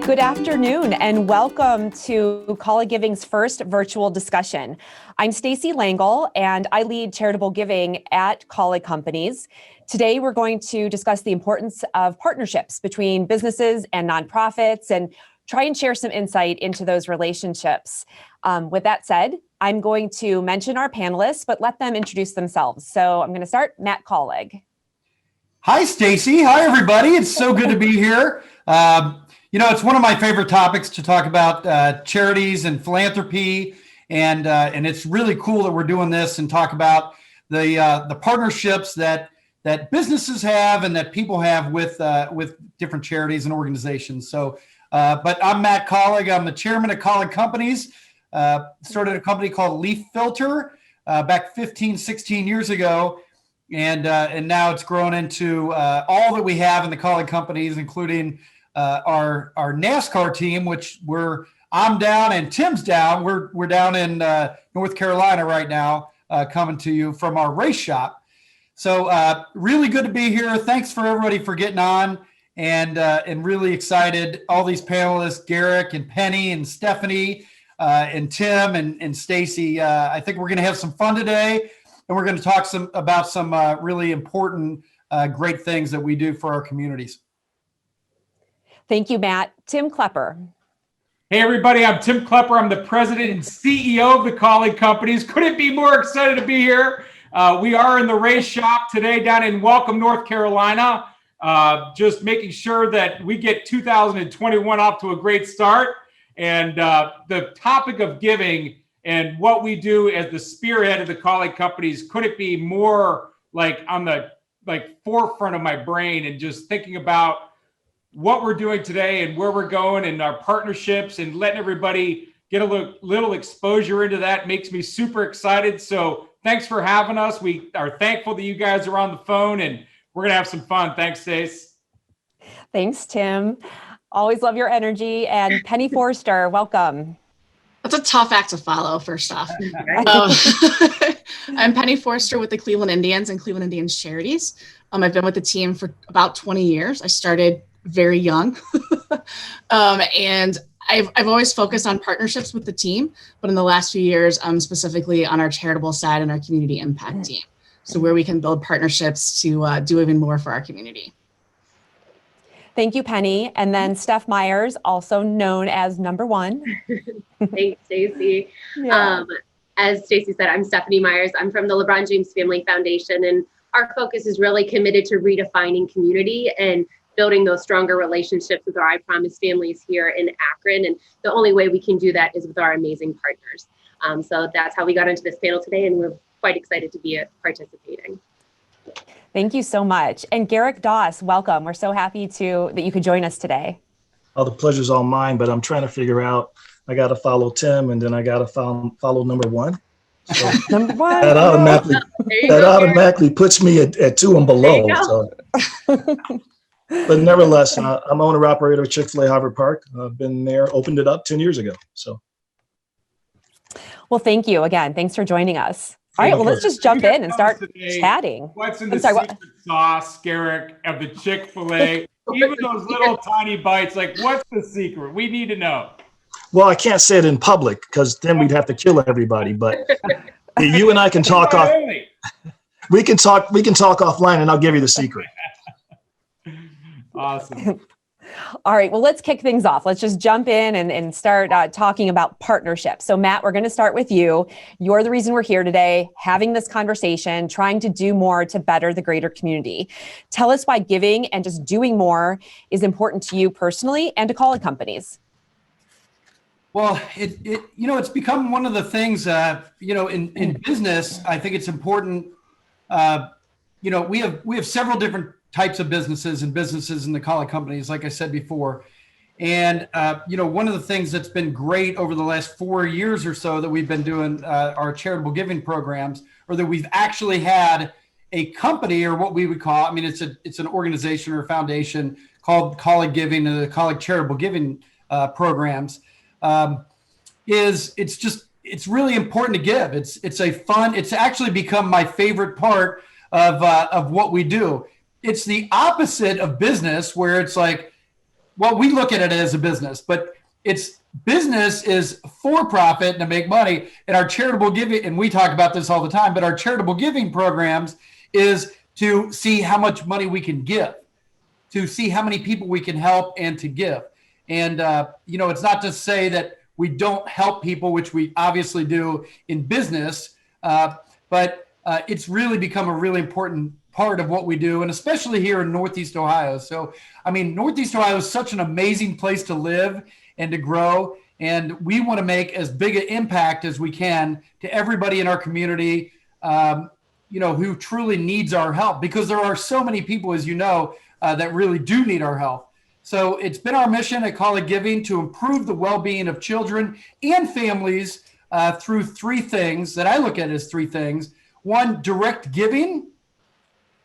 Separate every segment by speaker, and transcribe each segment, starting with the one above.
Speaker 1: Good afternoon and welcome to Kaulig Giving's first virtual discussion. I'm Stacy Langle and I lead charitable giving at Kaulig Companies. Today we're going to discuss the importance of partnerships between businesses and nonprofits and try and share some insight into those relationships. With that said, I'm going to mention our panelists, but let them introduce themselves. So I'm going to start, Matt Kaulig.
Speaker 2: Hi, Stacy. Hi, everybody. It's so good to be here. It's one of my favorite topics to talk about charities and philanthropy, and it's really cool that we're doing this and talk about the partnerships that businesses have and that people have with different charities and organizations. So, but I'm Matt Kaulig. I'm the chairman of Kaulig Companies. Started a company called Leaf Filter back 15, 16 years ago. And now it's grown into all that we have in the Kaulig Companies, including our NASCAR team, which I'm down and Tim's down. We're down in North Carolina right now, coming to you from our race shop. So really good to be here. Thanks for everybody for getting on, and really excited. All these panelists, Garrick and Penny and Stephanie and Tim and Stacy. I think we're going to have some fun today. And we're going to talk about some really important, great things that we do for our communities.
Speaker 1: Thank you, Matt. Tim Klepper.
Speaker 3: Hey, everybody. I'm Tim Klepper. I'm the president and CEO of the Kaulig Companies. Couldn't be more excited to be here. We are in the race shop today down in Welcome, North Carolina. Just making sure that we get 2021 off to a great start. And the topic of giving and what we do as the spearhead of the Kaulig Companies couldn't be more on the forefront of my brain, and just thinking about what we're doing today and where we're going and our partnerships and letting everybody get a little exposure into that makes me super excited. So thanks for having us. We are thankful that you guys are on the phone, and we're going to have some fun. Thanks, Stace.
Speaker 1: Thanks, Tim. Always love your energy. And Penny Forster, welcome.
Speaker 4: That's a tough act to follow, first off. I'm Penny Forster with the Cleveland Indians and Cleveland Indians Charities. I've been with the team for about 20 years. I started very young. And I've always focused on partnerships with the team, but in the last few years, specifically on our charitable side and our community impact team. So where we can build partnerships to do even more for our community.
Speaker 1: Thank you, Penny. And then Steph Myers, also known as Number One.
Speaker 5: Thanks, Stacy.
Speaker 1: Yeah.
Speaker 5: As Stacy said, I'm Stephanie Myers. I'm from the LeBron James Family Foundation, and our focus is really committed to redefining community and building those stronger relationships with our I Promise families here in Akron. And the only way we can do that is with our amazing partners. So that's how we got into this panel today, and we're quite excited to be participating.
Speaker 1: Thank you so much. And Garrick Doss, welcome. We're so happy that you could join us today.
Speaker 6: Oh, the pleasure's all mine, but I'm trying to figure out, I got to follow Tim, and then I got to follow Number One. So
Speaker 1: Number One.
Speaker 6: That automatically puts me at 2 and below. So. But nevertheless, I'm owner operator of Chick-fil-A Harvard Park. I've been there, opened it up 10 years ago. So.
Speaker 1: Well, thank you again. Thanks for joining us. All right, well, let's just jump in and start chatting.
Speaker 3: What's in the secret sauce, Garrick, of the Chick-fil-A? Even those little tiny bites, what's the secret? We need to know.
Speaker 6: Well, I can't say it in public because then we'd have to kill everybody. But you and I can talk off. We can talk offline, and I'll give you the secret.
Speaker 3: Awesome.
Speaker 1: All right, well, let's kick things off. Let's just jump in and start talking about partnerships. So Matt, we're going to start with you. You're the reason we're here today, having this conversation, trying to do more to better the greater community. Tell us why giving and just doing more is important to you personally and to Kaulig Companies.
Speaker 2: Well, it's become one of the things, in business. I think it's important. We have several different types of businesses in the Kaulig Companies, like I said before. And, one of the things that's been great over the last 4 years or so that we've been doing our charitable giving programs, or that we've actually had a company, or what we would call, it's an organization or a foundation called Kaulig Giving, the Kaulig Charitable Giving programs, it's it's really important to give. It's a fun. It's actually become my favorite part of what we do. It's the opposite of business, where it's like, well, we look at it as a business, but it's business is for profit to make money. And our charitable giving, and we talk about this all the time, but our charitable giving programs is to see how much money we can give, to see how many people we can help and to give. And, it's not to say that we don't help people, which we obviously do in business, but it's really become a really important part of what we do, and especially here in Northeast Ohio. So, Northeast Ohio is such an amazing place to live and to grow, and we want to make as big an impact as we can to everybody in our community, who truly needs our help, because there are so many people, as you know, that really do need our help. So it's been our mission at Kaulig Giving to improve the well-being of children and families through three things that I look at as three things. One, direct giving,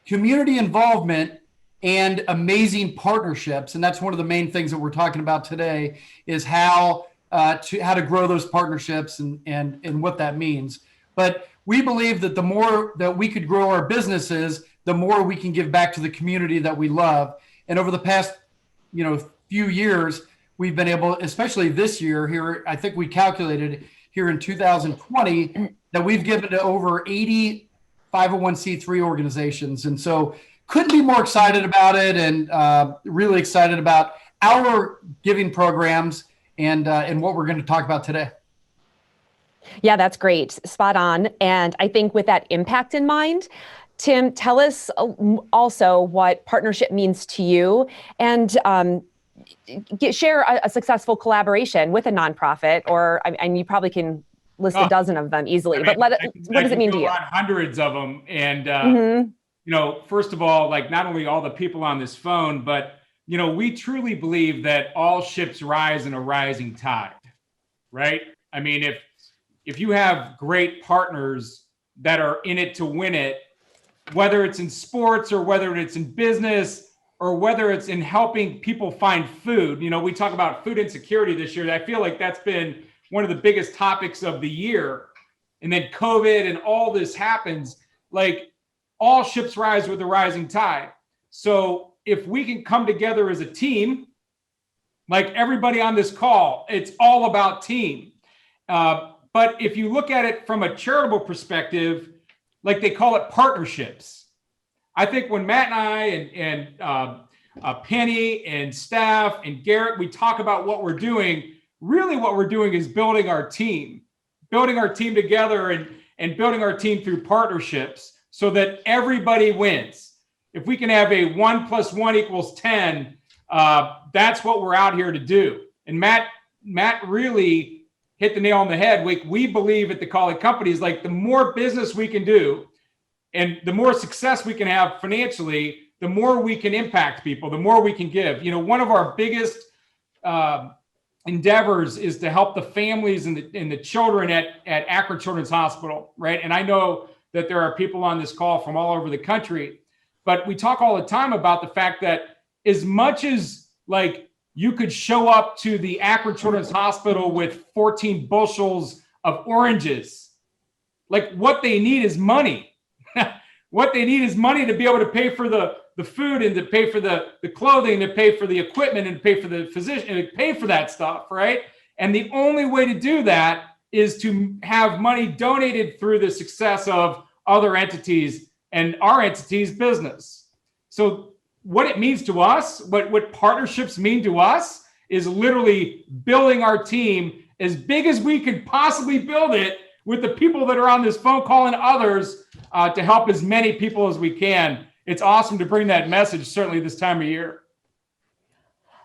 Speaker 2: community involvement, and amazing partnerships. And that's one of the main things that we're talking about today, is how to grow those partnerships and what that means. But we believe that the more that we could grow our businesses, the more we can give back to the community that we love. And over the past few years, we've been able, especially this year here, I think we calculated here in 2020 that we've given to over 80 501c3 organizations. And so couldn't be more excited about it, and really excited about our giving programs and what we're going to talk about today.
Speaker 1: Yeah, that's great. Spot on. And I think with that impact in mind, Tim, tell us also what partnership means to you, and share a successful collaboration with a nonprofit, and you probably can list a dozen of them easily, but what does it mean to you?
Speaker 3: Hundreds of them. And, first of all, like, not only all the people on this phone, but, we truly believe that all ships rise in a rising tide, right? If you have great partners that are in it to win it, whether it's in sports or whether it's in business or whether it's in helping people find food, we talk about food insecurity this year. I feel like that's been one of the biggest topics of the year. And then COVID and all this happens, like, all ships rise with the rising tide. So if we can come together as a team, like everybody on this call, it's all about team. But if you look at it from a charitable perspective, like they call it partnerships. I think when Matt and I and Penny and Steph and Garrett, we talk about what we're doing, really what we're doing is building our team together and building our team through partnerships so that everybody wins. If we can have a 1 + 1 = 10, that's what we're out here to do. And Matt really hit the nail on the head. We believe at the Kaulig Companies, like, the more business we can do and the more success we can have financially, the more we can impact people, the more we can give. One of our biggest endeavors is to help the families and the children at Akron Children's Hospital, right? And I know that there are people on this call from all over the country, but we talk all the time about the fact that as much as, like, you could show up to the Akron Children's Hospital with 14 bushels of oranges, like, what they need is money. What they need is money to be able to pay for the food and to pay for the clothing, to pay for the equipment and to pay for the physician and to pay for that stuff, right? And the only way to do that is to have money donated through the success of other entities and our entity's business. So what it means to us, what partnerships mean to us, is literally building our team as big as we could possibly build it with the people that are on this phone call and others to help as many people as we can. It's awesome to bring that message, certainly this time of year.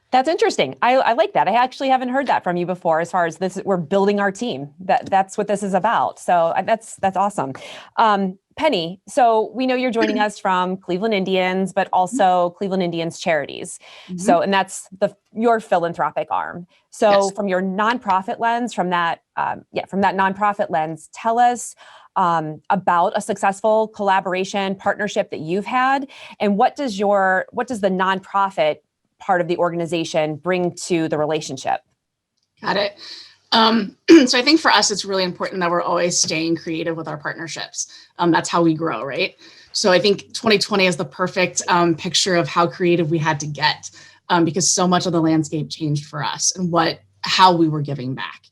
Speaker 1: That's interesting. I like that. I actually haven't heard that from you before, as far as this, we're building our team. That's what this is about. So that's awesome. Penny, so we know you're joining us from Cleveland Indians, but also Cleveland Indians Charities. Mm-hmm. So, and that's your philanthropic arm. So yes. From your nonprofit lens, from that nonprofit lens, tell us about a successful collaboration partnership that you've had, and what does the nonprofit part of the organization bring to the relationship?
Speaker 4: Got it. So I think for us, it's really important that we're always staying creative with our partnerships. That's how we grow, right? So I think 2020 is the perfect picture of how creative we had to get because so much of the landscape changed for us and how we were giving back.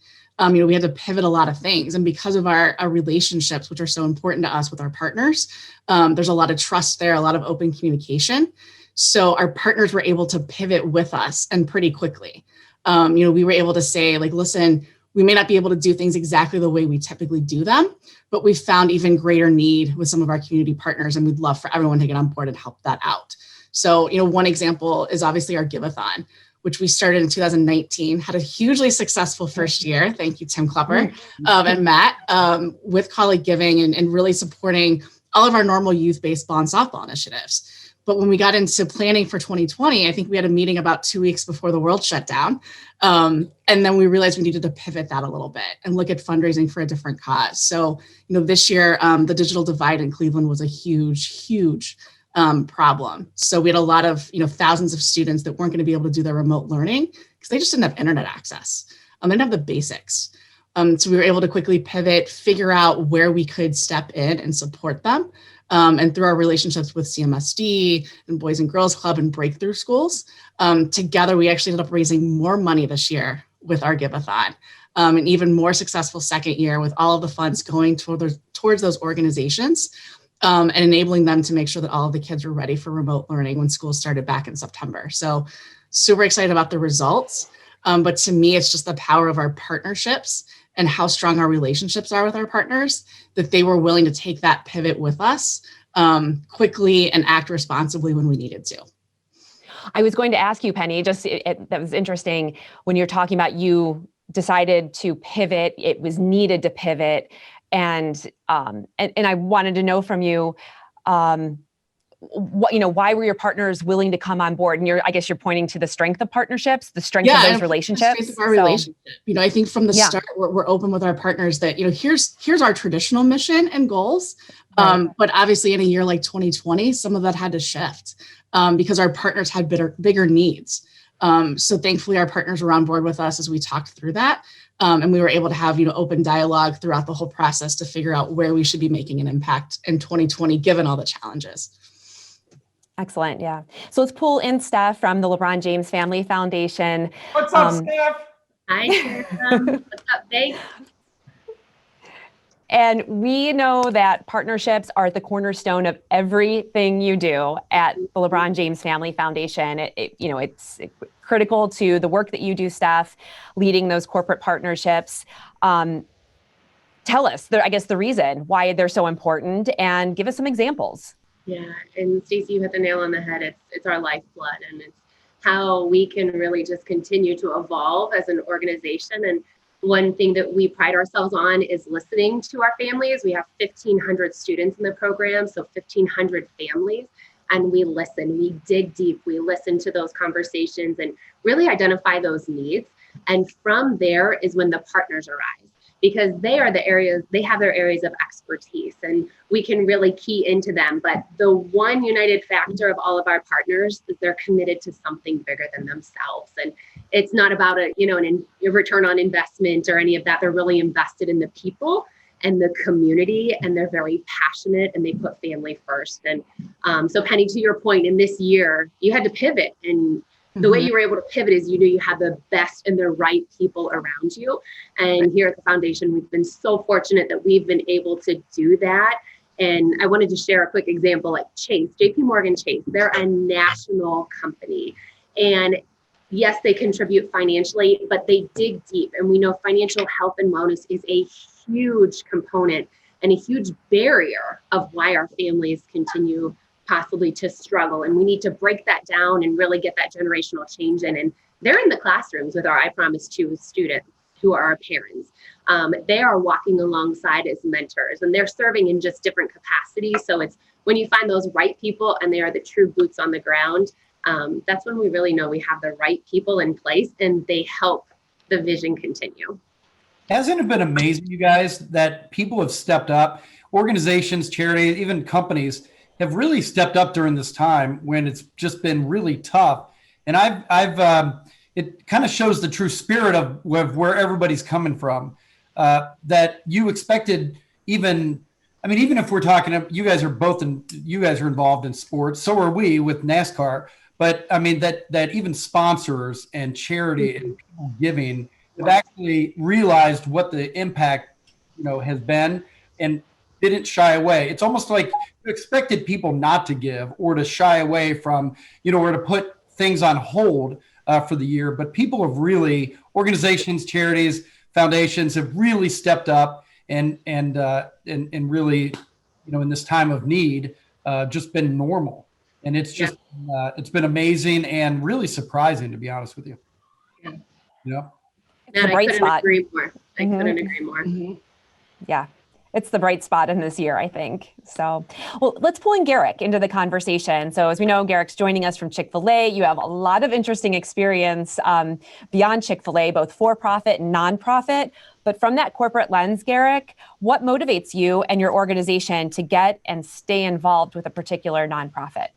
Speaker 4: We had to pivot a lot of things. And because of our relationships, which are so important to us with our partners, there's a lot of trust there, a lot of open communication. So our partners were able to pivot with us and pretty quickly. We were able to say, like, listen, we may not be able to do things exactly the way we typically do them, but we found even greater need with some of our community partners, and we'd love for everyone to get on board and help that out. So, one example is obviously our Give-a-thon, which we started in 2019, had a hugely successful first year. Thank you, Tim Klepper and Matt, with Kaulig Giving and really supporting all of our normal youth-based ball and softball initiatives. But when we got into planning for 2020, I think we had a meeting about 2 weeks before the world shut down. And then we realized we needed to pivot that a little bit and look at fundraising for a different cause. So, this year, the digital divide in Cleveland was a huge problem. So we had a lot of, thousands of students that weren't going to be able to do their remote learning because they just didn't have internet access. They didn't have the basics. So we were able to quickly pivot, figure out where we could step in and support them. And through our relationships with CMSD and Boys and Girls Club and Breakthrough Schools, together we actually ended up raising more money this year with our Give-a-thon. An even more successful second year with all of the funds going towards those organizations and enabling them to make sure that all of the kids were ready for remote learning when school started back in September. So super excited about the results. But to me, it's just the power of our partnerships and how strong our relationships are with our partners, that they were willing to take that pivot with us quickly and act responsibly when we needed to.
Speaker 1: I was going to ask you, Penny, that was interesting when you're talking about you decided to pivot, it was needed to pivot. And I wanted to know from you, why were your partners willing to come on board? And I guess you're pointing to the strength of partnerships, the strength of those relationships.
Speaker 4: The strength of our relationship. I think from the start, we're open with our partners that, here's our traditional mission and goals. Right. But obviously in a year like 2020, some of that had to shift because our partners had bigger needs. So thankfully our partners were on board with us as we talked through that. And we were able to have, open dialogue throughout the whole process to figure out where we should be making an impact in 2020, given all the challenges.
Speaker 1: Excellent. Yeah. So let's pull in Steph from the LeBron James Family Foundation.
Speaker 3: What's up, Steph?
Speaker 5: Hi, Sam. What's up, Dave?
Speaker 1: And we know that partnerships are at the cornerstone of everything you do at the LeBron James Family Foundation. It's critical to the work that you do, Steph, leading those corporate partnerships. Tell us, the reason why they're so important and give us some examples.
Speaker 5: Yeah, and Stacey, you hit the nail on the head. It's our lifeblood, and it's how we can really just continue to evolve as an organization. And one thing that we pride ourselves on is listening to our families. We have 1,500 students in the program, so 1,500 families, and we listen. We dig deep. We listen to those conversations and really identify those needs. And from there is when the partners arise, because they have their areas of expertise and we can really key into them. But the one united factor of all of our partners is they're committed to something bigger than themselves. And it's not about a return on investment or any of that. They're really invested in the people and the community, and they're very passionate and they put family first. And so Penny, to your point, in this year, you had to pivot, and the way you were able to pivot is you knew you had the best and the right people around you. And here at the foundation, we've been so fortunate that we've been able to do that. And I wanted to share a quick example, like Chase, JP Morgan Chase, they're a national company. And yes, they contribute financially, but they dig deep. And we know financial health and wellness is a huge component and a huge barrier of why our families continue possibly to struggle. And we need to break that down and really get that generational change in. And they're in the classrooms with our I Promise To students who are our parents. They are walking alongside as mentors, and they're serving in just different capacities. So it's when you find those right people and they are the true boots on the ground, that's when we really know we have the right people in place and they help the vision continue.
Speaker 2: Hasn't it been amazing, you guys, that people have stepped up, organizations, charities, even companies have really stepped up during this time when it's just been really tough. And I've it kind of shows the true spirit of where everybody's coming from. That you expected even if we're talking, you guys are involved in sports. So are we with NASCAR. But I mean, that even sponsors and charity and people giving have actually realized what the impact, has been and didn't shy away. It's almost like you expected people not to give or to shy away from, or to put things on hold for the year. But people have really, organizations, charities, foundations have really stepped up and really, in this time of need, just been normal. And it's just, it's been amazing and really surprising, to be honest with you.
Speaker 5: Yeah.
Speaker 1: It's the bright spot.
Speaker 5: Agree more. I couldn't agree more.
Speaker 1: Yeah. It's the bright spot in this year, I think. So, well, let's pull in Garrick into the conversation. So as we know, Garrick's joining us from Chick-fil-A. You have a lot of interesting experience beyond Chick-fil-A, both for-profit and nonprofit. But from that corporate lens, Garrick, what motivates you and your organization to get and stay involved with a particular nonprofit?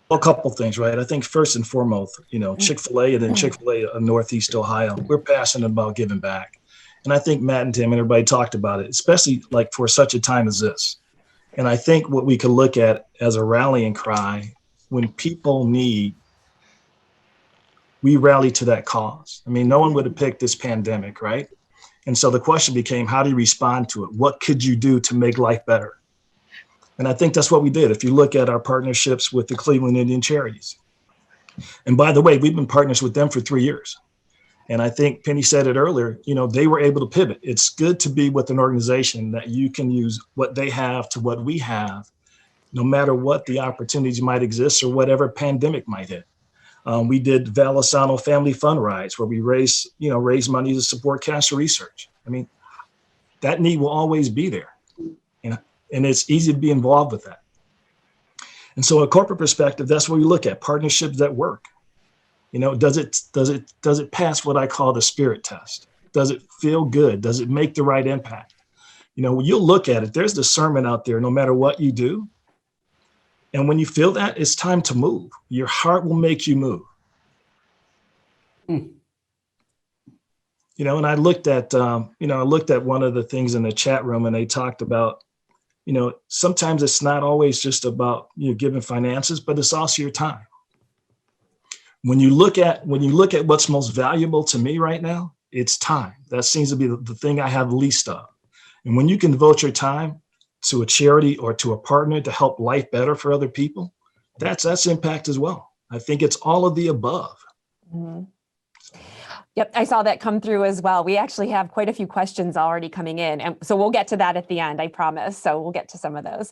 Speaker 6: Well, a couple things, right? I think first and foremost, Chick-fil-A and then Chick-fil-A Northeast Ohio, we're passionate about giving back. And I think Matt and Tim and everybody talked about it, especially like for such a time as this. And I think what we could look at as a rallying cry, when people need, we rally to that cause. I mean, no one would have picked this pandemic, right? And so the question became, how do you respond to it? What could you do to make life better? And I think that's what we did. If you look at our partnerships with the Cleveland Indian Charities. And by the way, we've been partners with them for 3 years. And I think Penny said it earlier, they were able to pivot. It's good to be with an organization that you can use what they have to what we have, no matter what the opportunities might exist or whatever pandemic might hit. We did Valisano Family Fund Rides where we raise money to support cancer research. I mean, that need will always be there. And it's easy to be involved with that. And so a corporate perspective, that's what we look at, partnerships that work. Does it pass what I call the spirit test? Does it feel good? Does it make the right impact? When you look at it, there's discernment out there, no matter what you do. And when you feel that, it's time to move. Your heart will make you move. And I looked at, one of the things in the chat room and they talked about, sometimes it's not always just about, giving finances, but it's also your time. When you look at what's most valuable to me right now, it's time. That seems to be the thing I have least of. And when you can devote your time to a charity or to a partner to help life better for other people, that's impact as well. I think it's all of the above.
Speaker 1: Mm-hmm. Yep, I saw that come through as well. We actually have quite a few questions already coming in. And so we'll get to that at the end, I promise. So we'll get to some of those.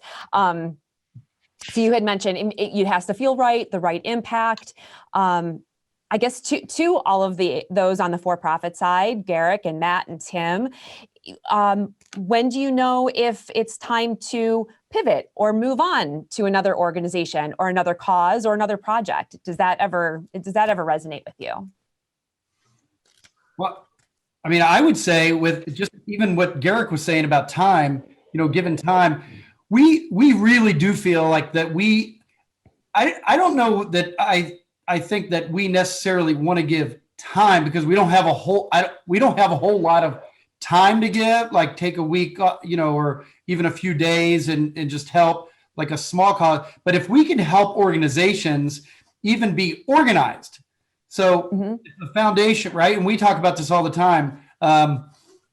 Speaker 1: So you had mentioned it has to feel right, the right impact. I guess to all of those on the for-profit side, Garrick and Matt and Tim, when do you know if it's time to pivot or move on to another organization or another cause or another project? Does that ever resonate with you?
Speaker 2: Well, I mean, I would say with just even what Garrick was saying about time, given time, we really do feel like that I don't know that I think that we necessarily want to give time because we don't have a whole lot of time to give, like take a week, or even a few days and just help like a small cause. But if we can help organizations even be organized, so the foundation, right? And we talk about this all the time.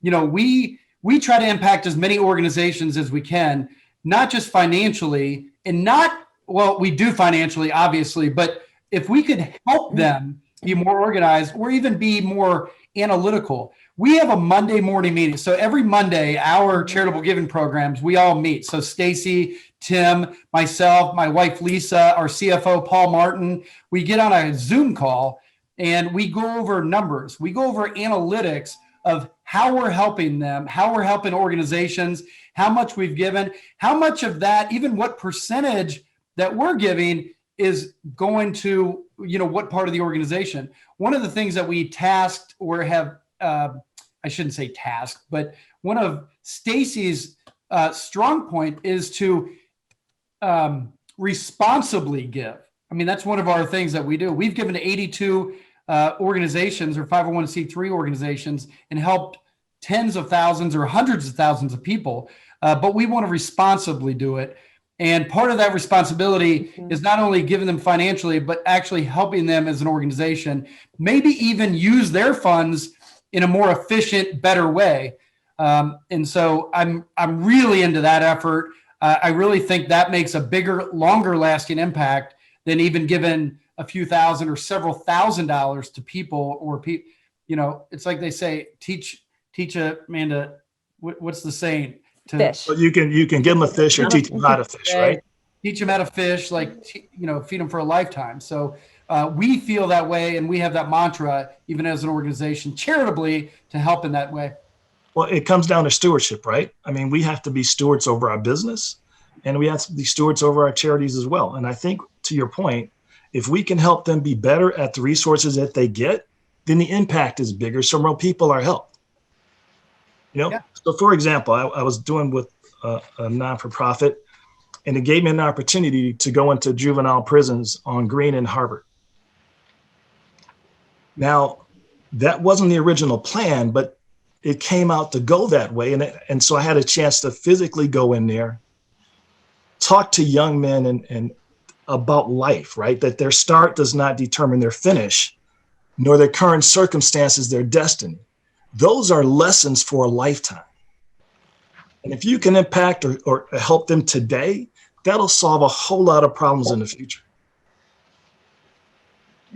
Speaker 2: We try to impact as many organizations as we can, not just financially we do financially, obviously, but if we could help them be more organized or even be more analytical. We have a Monday morning meeting. So every Monday, our charitable giving programs, we all meet. So Stacy, Tim, myself, my wife, Lisa, our CFO, Paul Martin, we get on a Zoom call and we go over numbers. We go over analytics of how we're helping them, how we're helping organizations, how much we've given, how much of that, even what percentage that we're giving is going to, what part of the organization. One of the things that we tasked or have, I shouldn't say tasked, but one of Stacy's strong point is to responsibly give. I mean, that's one of our things that we do. We've given to 82 organizations or 501c3 organizations and helped tens of thousands or hundreds of thousands of people, but we want to responsibly do it. And part of that responsibility is not only giving them financially, but actually helping them as an organization, maybe even use their funds in a more efficient, better way. And so I'm really into that effort. I really think that makes a bigger, longer lasting impact than even giving a few thousand or several $1,000s to people or it's like they say, teach a man to, what's the saying? To
Speaker 1: Fish.
Speaker 6: So you can give them a fish or teach them how to fish, right?
Speaker 2: Teach them how to fish, feed them for a lifetime. So we feel that way, and we have that mantra, even as an organization, charitably, to help in that way.
Speaker 6: Well, it comes down to stewardship, right? I mean, we have to be stewards over our business, and we have to be stewards over our charities as well. And I think, to your point, if we can help them be better at the resources that they get, then the impact is bigger, so more people are helped.
Speaker 2: Yeah.
Speaker 6: So for example, I was doing with a non-for-profit, and it gave me an opportunity to go into juvenile prisons on Green and Harvard. Now, that wasn't the original plan, but it came out to go that way. And so I had a chance to physically go in there, talk to young men and about life, right? That their start does not determine their finish, nor their current circumstances, their destiny. Those are lessons for a lifetime. And if you can impact or help them today, that'll solve a whole lot of problems in the future.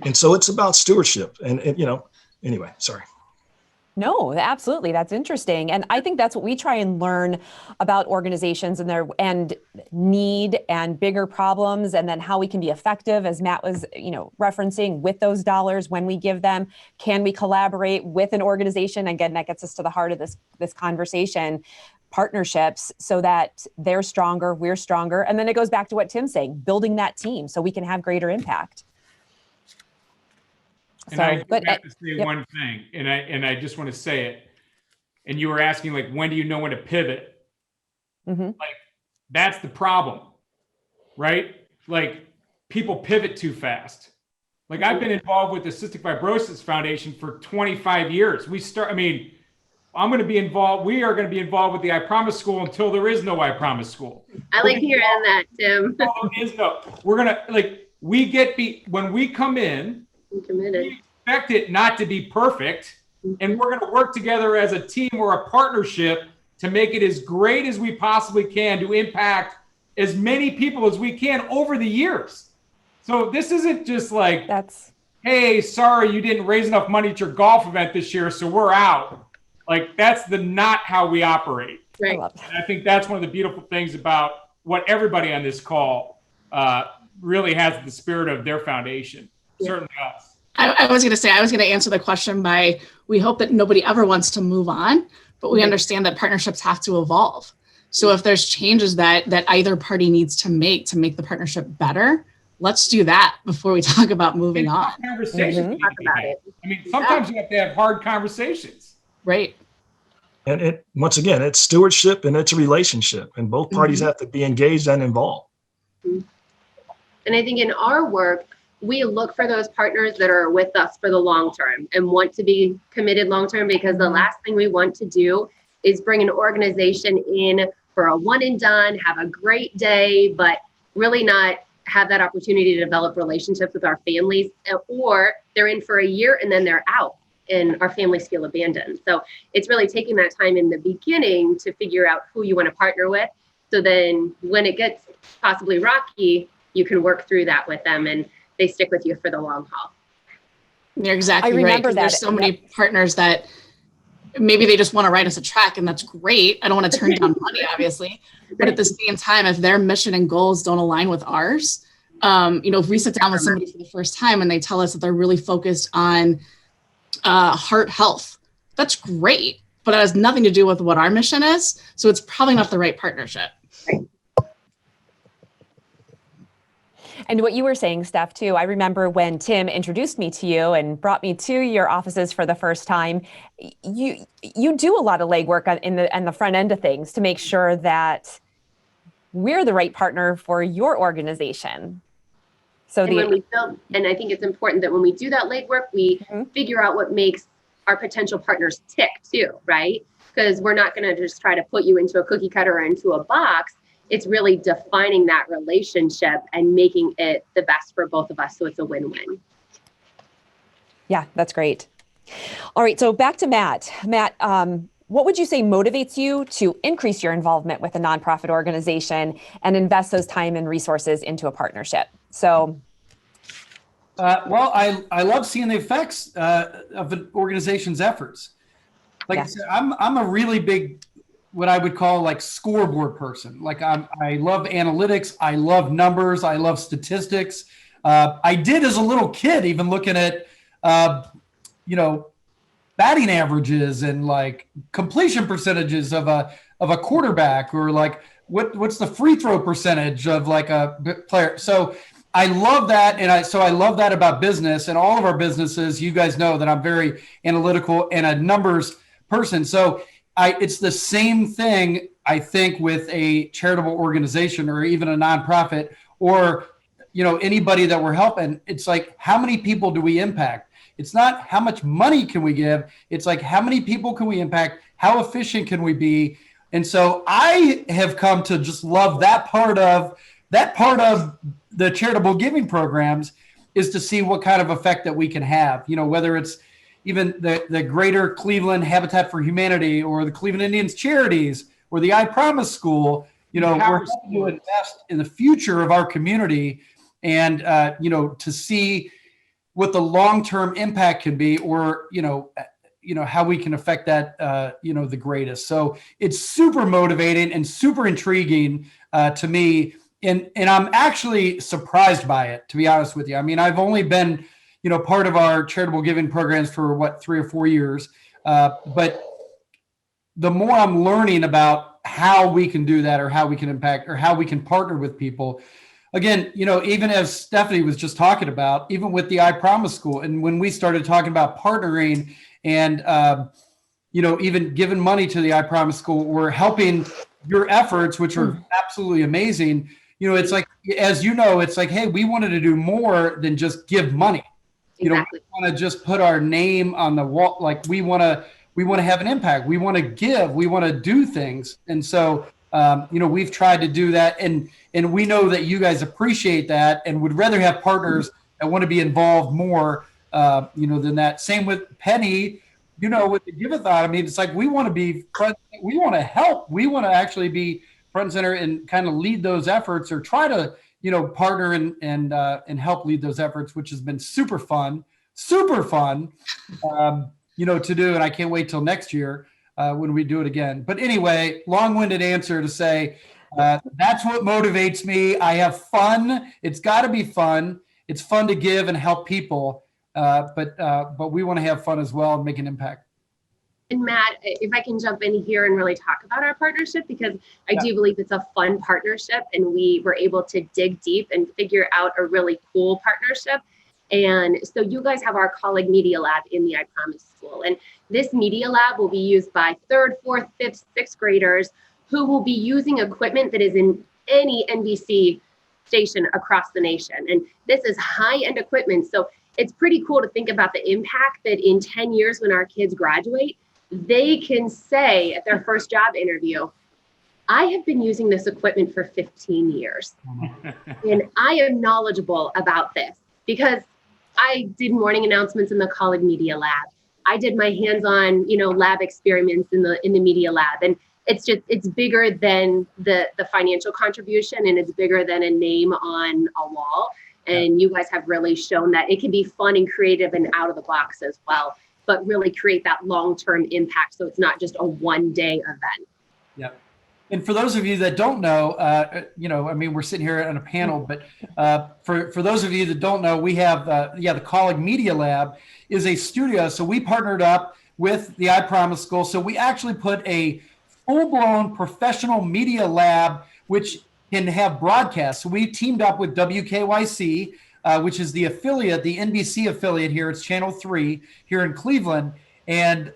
Speaker 6: And so it's about stewardship. And anyway, sorry.
Speaker 1: No, absolutely. That's interesting. And I think that's what we try and learn about organizations and need and bigger problems, and then how we can be effective, as Matt was, referencing, with those dollars when we give them. Can we collaborate with an organization? Again, that gets us to the heart of this conversation. Partnerships, so that they're stronger, we're stronger. And then it goes back to what Tim's saying, building that team so we can have greater impact.
Speaker 3: And I have to say one thing, and I just want to say it. And you were asking, when do you know when to pivot?
Speaker 1: Mm-hmm.
Speaker 3: That's the problem, right? People pivot too fast. I've been involved with the Cystic Fibrosis Foundation for 25 years. I'm going to be involved. We are going to be involved with the I Promise School until there is no I Promise School.
Speaker 5: I like hearing that, Tim.
Speaker 3: We're going to, when we come in, we expect it not to be perfect. And we're going to work together as a team or a partnership to make it as great as we possibly can to impact as many people as we can over the years. So this isn't just hey, sorry, you didn't raise enough money at your golf event this year, so we're out. That's not how we operate.
Speaker 5: Right.
Speaker 3: And I think that's one of the beautiful things about what everybody on this call really has the spirit of their foundation. Yeah. Certainly us.
Speaker 4: I was going to answer the question by, we hope that nobody ever wants to move on, but we understand that partnerships have to evolve. So if there's changes that either party needs to make the partnership better, let's do that before we talk about moving on.
Speaker 3: Conversations.
Speaker 5: Talk about it.
Speaker 3: Sometimes you have to have hard conversations.
Speaker 4: Right.
Speaker 6: And once again, it's stewardship and it's a relationship, and both parties have to be engaged and involved.
Speaker 5: And I think in our work, we look for those partners that are with us for the long term and want to be committed long term, because the last thing we want to do is bring an organization in for a one and done, have a great day, but really not have that opportunity to develop relationships with our families, or they're in for a year and then they're out and our families feel abandoned. So it's really taking that time in the beginning to figure out who you want to partner with. So then when it gets possibly rocky, you can work through that with them and they stick with you for the long haul.
Speaker 4: You're exactly right. There's so many partners that maybe they just want to write us a check, and that's great. I don't want to turn down money, obviously. But at the same time, if their mission and goals don't align with ours, if we sit down with somebody for the first time and they tell us that they're really focused on heart health, that's great, but it has nothing to do with what our mission is. So it's probably not the right partnership.
Speaker 5: Right.
Speaker 1: And what you were saying, Steph, too, I remember when Tim introduced me to you and brought me to your offices for the first time, you do a lot of legwork on the front end of things to make sure that we're the right partner for your organization. So
Speaker 5: And when we build, and I think it's important that when we do that legwork, we figure out what makes our potential partners tick too, right? Because we're not going to just try to put you into a cookie cutter or into a box. It's really defining that relationship and making it the best for both of us. So it's a win-win.
Speaker 1: Yeah, that's great. All right, so back to Matt. Matt, what would you say motivates you to increase your involvement with a nonprofit organization and invest those time and resources into a partnership? So,
Speaker 2: well, I love seeing the effects of an organization's efforts. Like I said, I'm a really big, what I would call like scoreboard person. Like I love analytics. I love numbers. I love statistics. I did as a little kid, even looking at, batting averages and like completion percentages of a quarterback, or like what's the free throw percentage of like a player. So I love that. And I love that about business and all of our businesses. You guys know that I'm very analytical and a numbers person. So it's the same thing, I think, with a charitable organization or even a nonprofit or, anybody that we're helping. It's like, how many people do we impact? It's not how much money can we give. It's like, how many people can we impact? How efficient can we be? And so I have come to just love that part of the charitable giving programs, is to see what kind of effect that we can have, whether it's even the greater Cleveland Habitat for Humanity or the Cleveland Indians Charities or the I Promise School. We're going to invest in the future of our community and, to see what the long-term impact can be, or, how we can affect that, the greatest. So it's super motivating and super intriguing to me. And I'm actually surprised by it, to be honest with you. I mean, I've only been, part of our charitable giving programs for 3 or 4 years. But the more I'm learning about how we can do that, or how we can impact, or how we can partner with people, again, even as Stephanie was just talking about, even with the I Promise School, and when we started talking about partnering and, even giving money to the I Promise School or helping your efforts, which are absolutely amazing. It's like, as it's like, hey, we wanted to do more than just give money.
Speaker 5: Exactly.
Speaker 2: We want to just put our name on the wall. Like we want to have an impact. We want to give. We want to do things. And so, we've tried to do that, and we know that you guys appreciate that and would rather have partners that want to be involved more, than that. Same with Penny, with the Give-a-thon. I mean, it's like we want to be front. We want to help. We want to actually be front and center and kind of lead those efforts, or try to, partner and help lead those efforts, which has been super fun, to do. And I can't wait till next year when we do it again. But anyway, long-winded answer to say, that's what motivates me. I have fun. It's got to be fun. It's fun to give and help people. But we want to have fun as well and make an impact.
Speaker 5: And Matt, if I can jump in here and really talk about our partnership, because I do believe it's a fun partnership, and we were able to dig deep and figure out a really cool partnership. And so you guys have our Kaulig Media Lab in the I Promise School. And this Media Lab will be used by 3rd, 4th, 5th, 6th graders who will be using equipment that is in any NBC station across the nation. And this is high-end equipment. So it's pretty cool to think about the impact that in 10 years when our kids graduate, they can say at their first job interview, I have been using this equipment for 15 years. And I am knowledgeable about this because I did morning announcements in the Kaulig Media Lab. I did my hands-on, lab experiments in the media lab. And it's bigger than the financial contribution, and it's bigger than a name on a wall. And you guys have really shown that it can be fun and creative and out of the box as well, but really create that long-term impact. So it's not just a one-day event.
Speaker 2: Yep. And for those of you that don't know, we're sitting here on a panel, but for those of you that don't know, we have, the Kaulig Media Lab is a studio. So we partnered up with the I Promise School. So we actually put a full-blown professional media lab, which can have broadcasts. So we teamed up with WKYC, which is the affiliate, the NBC affiliate here. It's Channel 3 here in Cleveland. And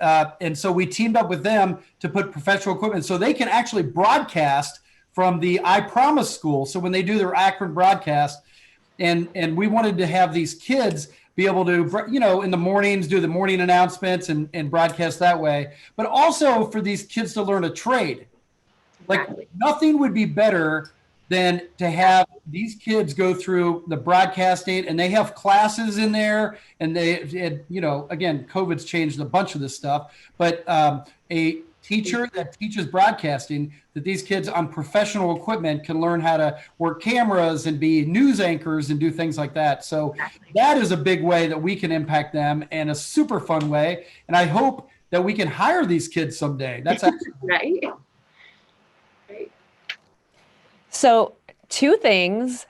Speaker 2: so we teamed up with them to put professional equipment so they can actually broadcast from the I Promise School. So when they do their Akron broadcast, and we wanted to have these kids be able to, in the mornings, do the morning announcements and broadcast that way, but also for these kids to learn a trade. Like
Speaker 5: Exactly.
Speaker 2: nothing would be better than to have these kids go through the broadcasting, and they have classes in there, and again, COVID's changed a bunch of this stuff, but a teacher that teaches broadcasting, that these kids on professional equipment can learn how to work cameras and be news anchors and do things like that. So that is a big way that we can impact them, and a super fun way. And I hope that we can hire these kids someday. That's actually
Speaker 5: Right.
Speaker 1: So two things,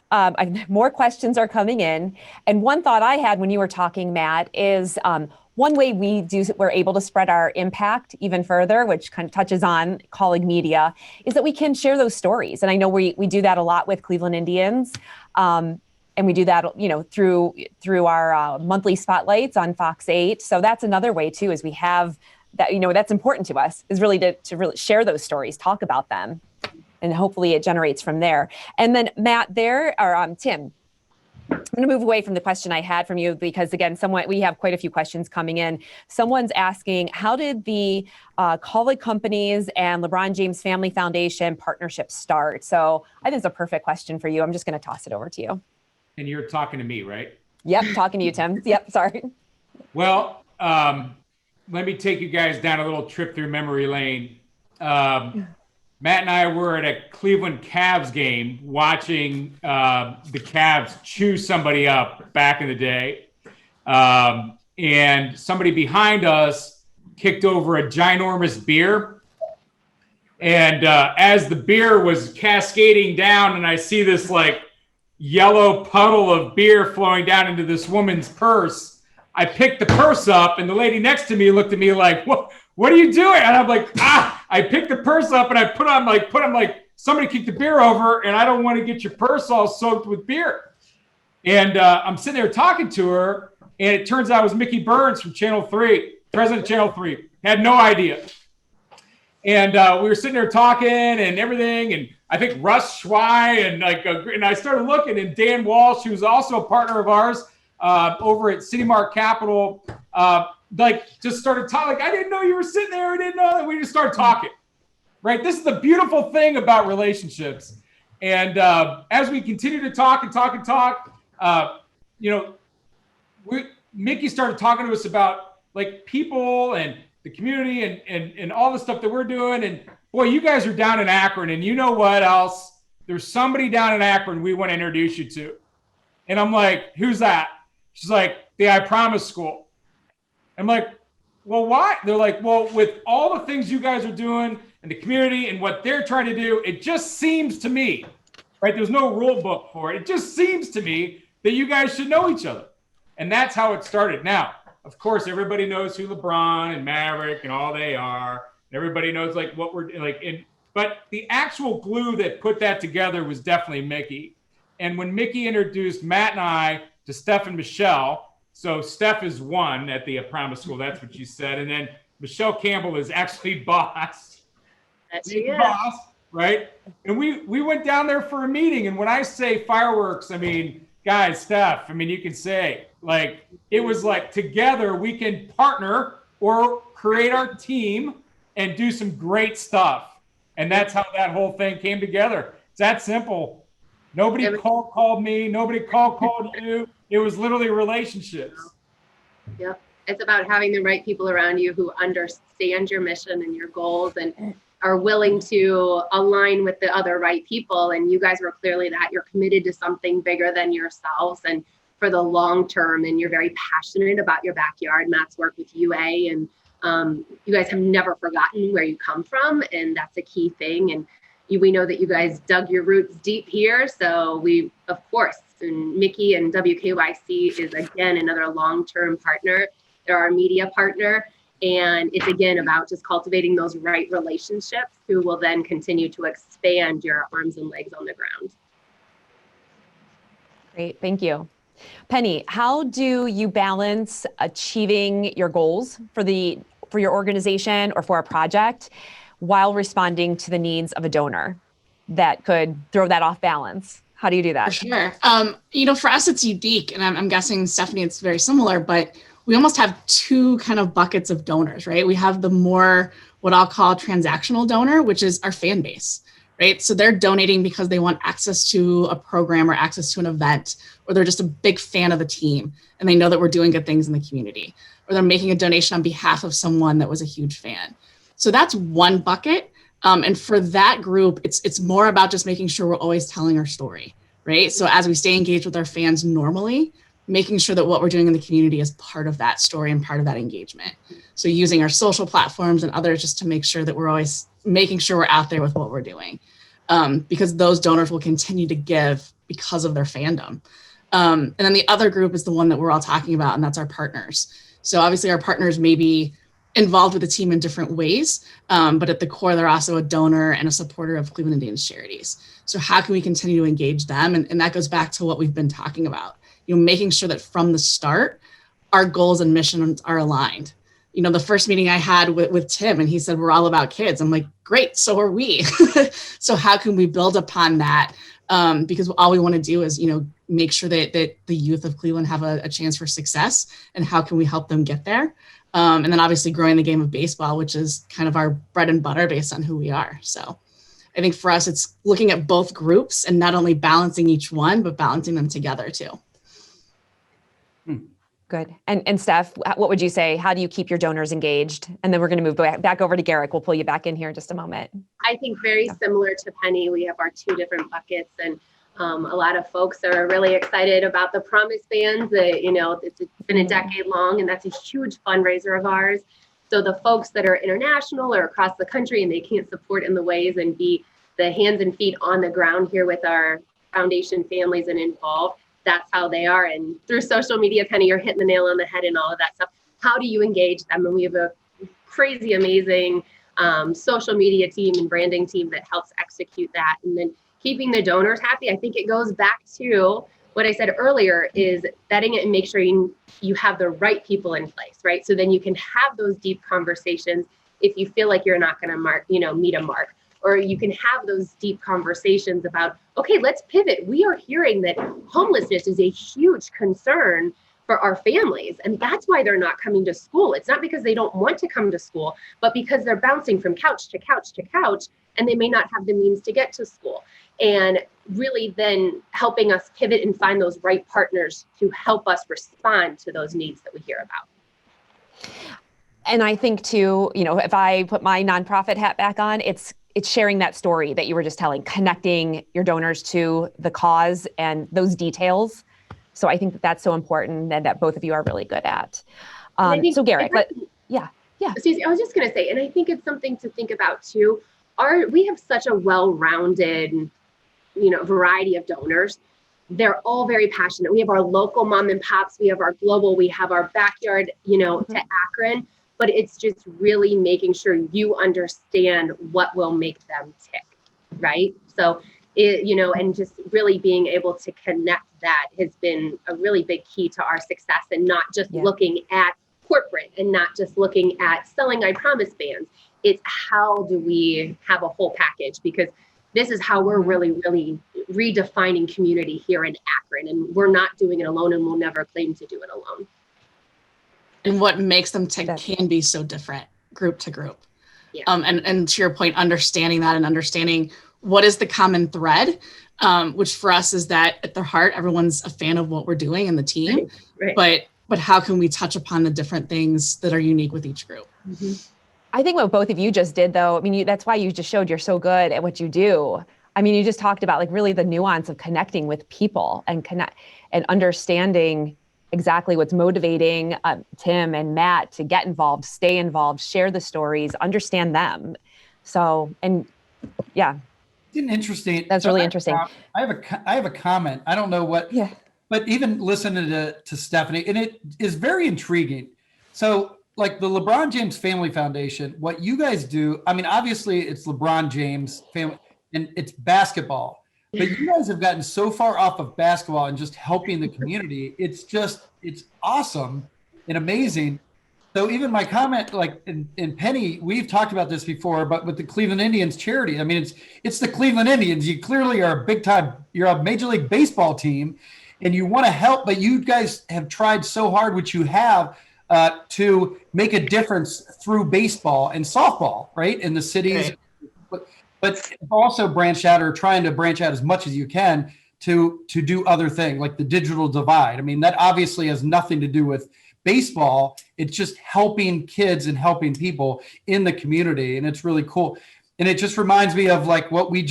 Speaker 1: more questions are coming in. And one thought I had when you were talking, Matt, is one way we're able to spread our impact even further, which kind of touches on Kaulig Media, is that we can share those stories. And I know we do that a lot with Cleveland Indians. And we do that, through our monthly spotlights on Fox 8. So that's another way too, is we have that, that's important to us, is really to really share those stories, talk about them. And hopefully it generates from there. And then Matt, Tim, I'm going to move away from the question I had from you, because again, we have quite a few questions coming in. Someone's asking, how did the Kaulig Companies and LeBron James Family Foundation partnership start? So I think it's a perfect question for you. I'm just going to toss it over to you.
Speaker 3: And you're talking to me, right?
Speaker 1: Yep, talking to you, Tim. Yep, sorry.
Speaker 3: Well, let me take you guys down a little trip through memory lane. Matt and I were at a Cleveland Cavs game watching the Cavs chew somebody up back in the day. And somebody behind us kicked over a ginormous beer. And as the beer was cascading down, and I see this like yellow puddle of beer flowing down into this woman's purse, I picked the purse up, and the lady next to me looked at me like, what are you doing? And I'm like, I picked the purse up and I put on like somebody kicked the beer over, and I don't want to get your purse all soaked with beer. And I'm sitting there talking to her, and it turns out it was Mickey Burns from Channel 3, president of Channel 3. Had no idea. And we were sitting there talking and everything, and I think Russ Schwei and I started looking, and Dan Walsh, who's also a partner of ours over at City Mark Capital, just started talking. Like, I didn't know you were sitting there. I didn't know that. We just started talking, right? This is the beautiful thing about relationships. And as we continue to talk, Mickey started talking to us about like people and the community and all the stuff that we're doing. And boy, you guys are down in Akron, and you know what else? There's somebody down in Akron we want to introduce you to. And I'm like, who's that? She's like, the I Promise School. I'm like, well, why? They're like, well, with all the things you guys are doing in the community and what they're trying to do, it just seems to me, right? There's no rule book for it. It just seems to me that you guys should know each other. And that's how it started. Now, of course, everybody knows who LeBron and Maverick and all they are. Everybody knows like what we're like. But the actual glue that put that together was definitely Mickey. And when Mickey introduced Matt and I to Steph and Michelle, so Steph is one at the Promise School. That's what you said. And then Michelle Campbell is actually boss.
Speaker 5: That's she is.
Speaker 3: Boss, right? And we went down there for a meeting. And when I say fireworks, I mean, guys, Steph, I mean, you can say like, it was like together we can partner or create our team and do some great stuff. And that's how that whole thing came together. It's that simple. Nobody called me. Nobody called you. It was literally relationships.
Speaker 5: Yep. It's about having the right people around you who understand your mission and your goals and are willing to align with the other right people. And you guys were clearly that. You're committed to something bigger than yourselves and for the long term. And you're very passionate about your backyard. Matt's work with UA. And you guys have never forgotten where you come from. And that's a key thing. And we know that you guys dug your roots deep here. So we, of course, and Mickey and WKYC is again another long-term partner. They're our media partner. And it's again about just cultivating those right relationships who will then continue to expand your arms and legs on the ground.
Speaker 1: Great, thank you. Penny, how do you balance achieving your goals for your organization or for a project while responding to the needs of a donor that could throw that off balance? How do you do
Speaker 4: For
Speaker 1: that?
Speaker 4: sure. For us, it's unique, and I'm guessing, Stephanie, it's very similar, but we almost have two kind of buckets of donors, right? We have the more what I'll call transactional donor, which is our fan base, right? So they're donating because they want access to a program or access to an event, or they're just a big fan of the team and they know that we're doing good things in the community, or they're making a donation on behalf of someone that was a huge fan. So that's one bucket. And for that group, it's more about just making sure we're always telling our story, right? So as we stay engaged with our fans normally, making sure that what we're doing in the community is part of that story and part of that engagement. So using our social platforms and others just to make sure that we're always making sure we're out there with what we're doing, because those donors will continue to give because of their fandom. And then the other group is the one that we're all talking about, and that's our partners. So obviously our partners may be involved with the team in different ways, but at the core, they're also a donor and a supporter of Cleveland Indians charities. So how can we continue to engage them? And that goes back to what we've been talking about, making sure that from the start, our goals and missions are aligned. The first meeting I had with Tim, and he said, we're all about kids. I'm like, great, so are we. So how can we build upon that? Because all we want to do is, make sure that the youth of Cleveland have a chance for success, and how can we help them get there? And then obviously growing the game of baseball, which is kind of our bread and butter based on who we are. So I think for us, it's looking at both groups and not only balancing each one, but balancing them together too.
Speaker 1: Good. And Steph, what would you say? How do you keep your donors engaged? And then we're going to move back over to Garrick. We'll pull you back in here in just a moment.
Speaker 5: I think very similar to Penny, we have our two different buckets, and a lot of folks are really excited about the Promise Bands. It's been a decade long, and that's a huge fundraiser of ours. So the folks that are international or across the country and they can't support in the ways and be the hands and feet on the ground here with our foundation families and involved, that's how they are. And through social media, Penny, you're hitting the nail on the head and all of that stuff. How do you engage them? And we have a crazy, amazing social media team and branding team that helps execute that. And then keeping the donors happy, I think it goes back to what I said earlier, is vetting it and make sure you have the right people in place, right? So then you can have those deep conversations if you feel like you're not going to meet a mark. Or you can have those deep conversations about, okay, let's pivot. We are hearing that homelessness is a huge concern for our families. And that's why they're not coming to school. It's not because they don't want to come to school, but because they're bouncing from couch to couch to couch, and they may not have the means to get to school. And really then helping us pivot and find those right partners to help us respond to those needs that we hear about.
Speaker 1: And I think too, if I put my nonprofit hat back on, it's sharing that story that you were just telling, connecting your donors to the cause and those details. So I think that's so important, and that both of you are really good at. So Garrick, yeah.
Speaker 5: Stacey, I was just going to say, and I think it's something to think about too. We have such a well-rounded, variety of donors. They're all very passionate. We have our local mom and pops, we have our global, we have our backyard, to Akron. But it's just really making sure you understand what will make them tick, right? So, and just really being able to connect that has been a really big key to our success, and not just looking at corporate and not just looking at selling I Promise bands. It's how do we have a whole package, because this is how we're really, really redefining community here in Akron, and we're not doing it alone, and we'll never claim to do it alone.
Speaker 4: And what makes them tick can be so different group to group. Yeah. And to your point, understanding that and understanding what is the common thread, which for us is that at their heart, everyone's a fan of what we're doing and the team, right. But how can we touch upon the different things that are unique with each group?
Speaker 1: Mm-hmm. I think what both of you just did, though, that's why you just showed you're so good at what you do. You just talked about really the nuance of connecting with people and understanding exactly what's motivating Tim and Matt to get involved, stay involved, share the stories, understand them. So, and yeah.
Speaker 2: It's interesting.
Speaker 1: That's really interesting.
Speaker 2: I have a comment. I don't know what, but even listening to Stephanie, and it is very intriguing. So like the LeBron James Family Foundation, what you guys do, obviously it's LeBron James family and it's basketball. But you guys have gotten so far off of basketball and just helping the community. It's awesome and amazing. So even my comment, like in Penny, we've talked about this before, but with the Cleveland Indians charity, I mean, it's the Cleveland Indians. You clearly are a big time, you're a Major League Baseball team, and you want to help, but you guys have tried so hard, which you have, to make a difference through baseball and softball, right, in the cities.
Speaker 3: Right.
Speaker 2: But also branch out, or trying to branch out as much as you can to do other things like the digital divide. I mean, that obviously has nothing to do with baseball. It's just helping kids and helping people in the community, and it's really cool. And it just reminds me of like what we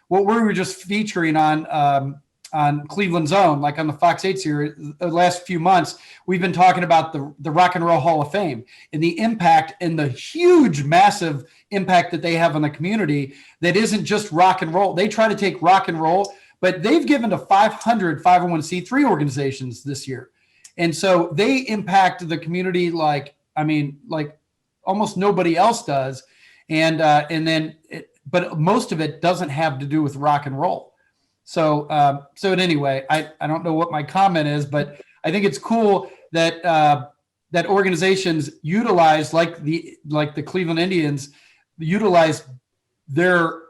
Speaker 2: were just featuring on Cleveland's Own, like on the Fox 8 series. The last few months, we've been talking about the Rock and Roll Hall of Fame and the impact and the huge, massive impact that they have on the community. That isn't just rock and roll. They try to take rock and roll, but they've given to 500 501c3 organizations this year. And so they impact the community like almost nobody else does. But most of it doesn't have to do with rock and roll. So anyway, I don't know what my comment is, but I think it's cool that that organizations utilize like the Cleveland Indians utilize their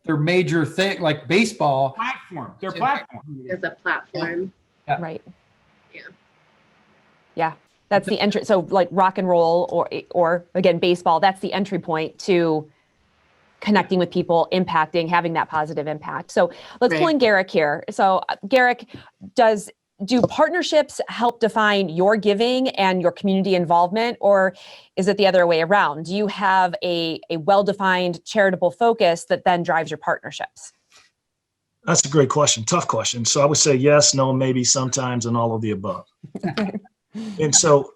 Speaker 2: major thing like baseball
Speaker 3: Platform. Their platform.
Speaker 5: As a platform.
Speaker 2: Yeah.
Speaker 1: Right.
Speaker 5: Yeah.
Speaker 1: Yeah. That's the entry. So like rock and roll or again, baseball, that's the entry point to connecting with people, impacting, having that positive impact. So let's pull in Garrick here. So Garrick, do partnerships help define your giving and your community involvement, or is it the other way around? Do you have a well-defined charitable focus that then drives your partnerships?
Speaker 6: That's a great question. Tough question. So I would say yes, no, maybe, sometimes, and all of the above. And so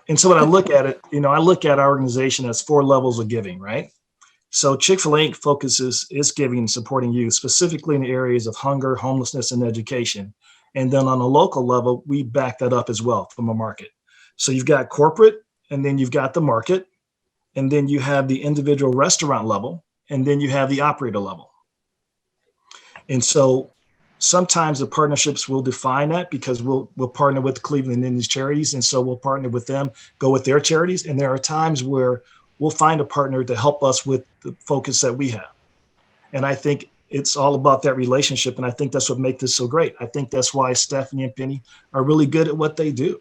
Speaker 6: when I look at it, I look at our organization as 4 levels of giving, right? So Chick-fil-A focuses its giving and supporting youth, specifically in the areas of hunger, homelessness, and education. And then on a local level, we back that up as well from a market. So you've got corporate, and then you've got the market, and then you have the individual restaurant level, and then you have the operator level. And so sometimes the partnerships will define that because we'll partner with the Cleveland Indians charities. And so we'll partner with them, go with their charities. And there are times where we'll find a partner to help us with the focus that we have. And I think it's all about that relationship. And I think that's what makes this so great. I think that's why Stephanie and Penny are really good at what they do.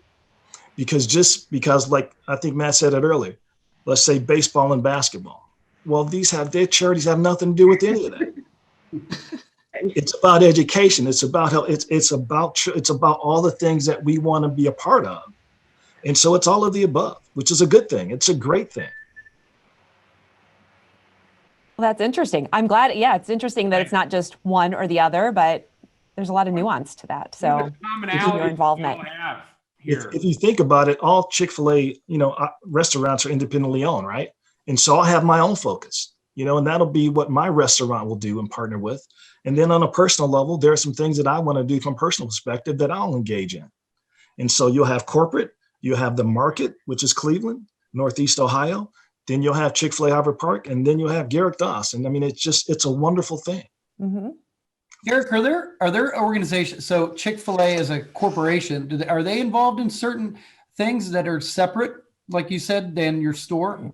Speaker 6: Because like I think Matt said it earlier, let's say baseball and basketball. Well, their charities have nothing to do with any of that. It's about education. It's about how it's about all the things that we want to be a part of. And so it's all of the above, which is a good thing. It's a great thing.
Speaker 1: Well, that's interesting. I'm glad. Yeah, it's interesting that it's not just one or the other, but there's a lot of nuance to that. So your involvement.
Speaker 6: If you think about it, all Chick-fil-A, restaurants are independently owned, right? And so I'll have my own focus, and that'll be what my restaurant will do and partner with. And then on a personal level, there are some things that I want to do from a personal perspective that I'll engage in. And so you'll have corporate, you'll have the market, which is Cleveland, Northeast Ohio. Then you'll have Chick-fil-A Harvard Park, and then you'll have Garrick Doss. And I mean, it's a wonderful thing.
Speaker 1: Mm-hmm.
Speaker 2: Garrick, are there organizations? So Chick-fil-A as a corporation, are they involved in certain things that are separate, like you said, than your store?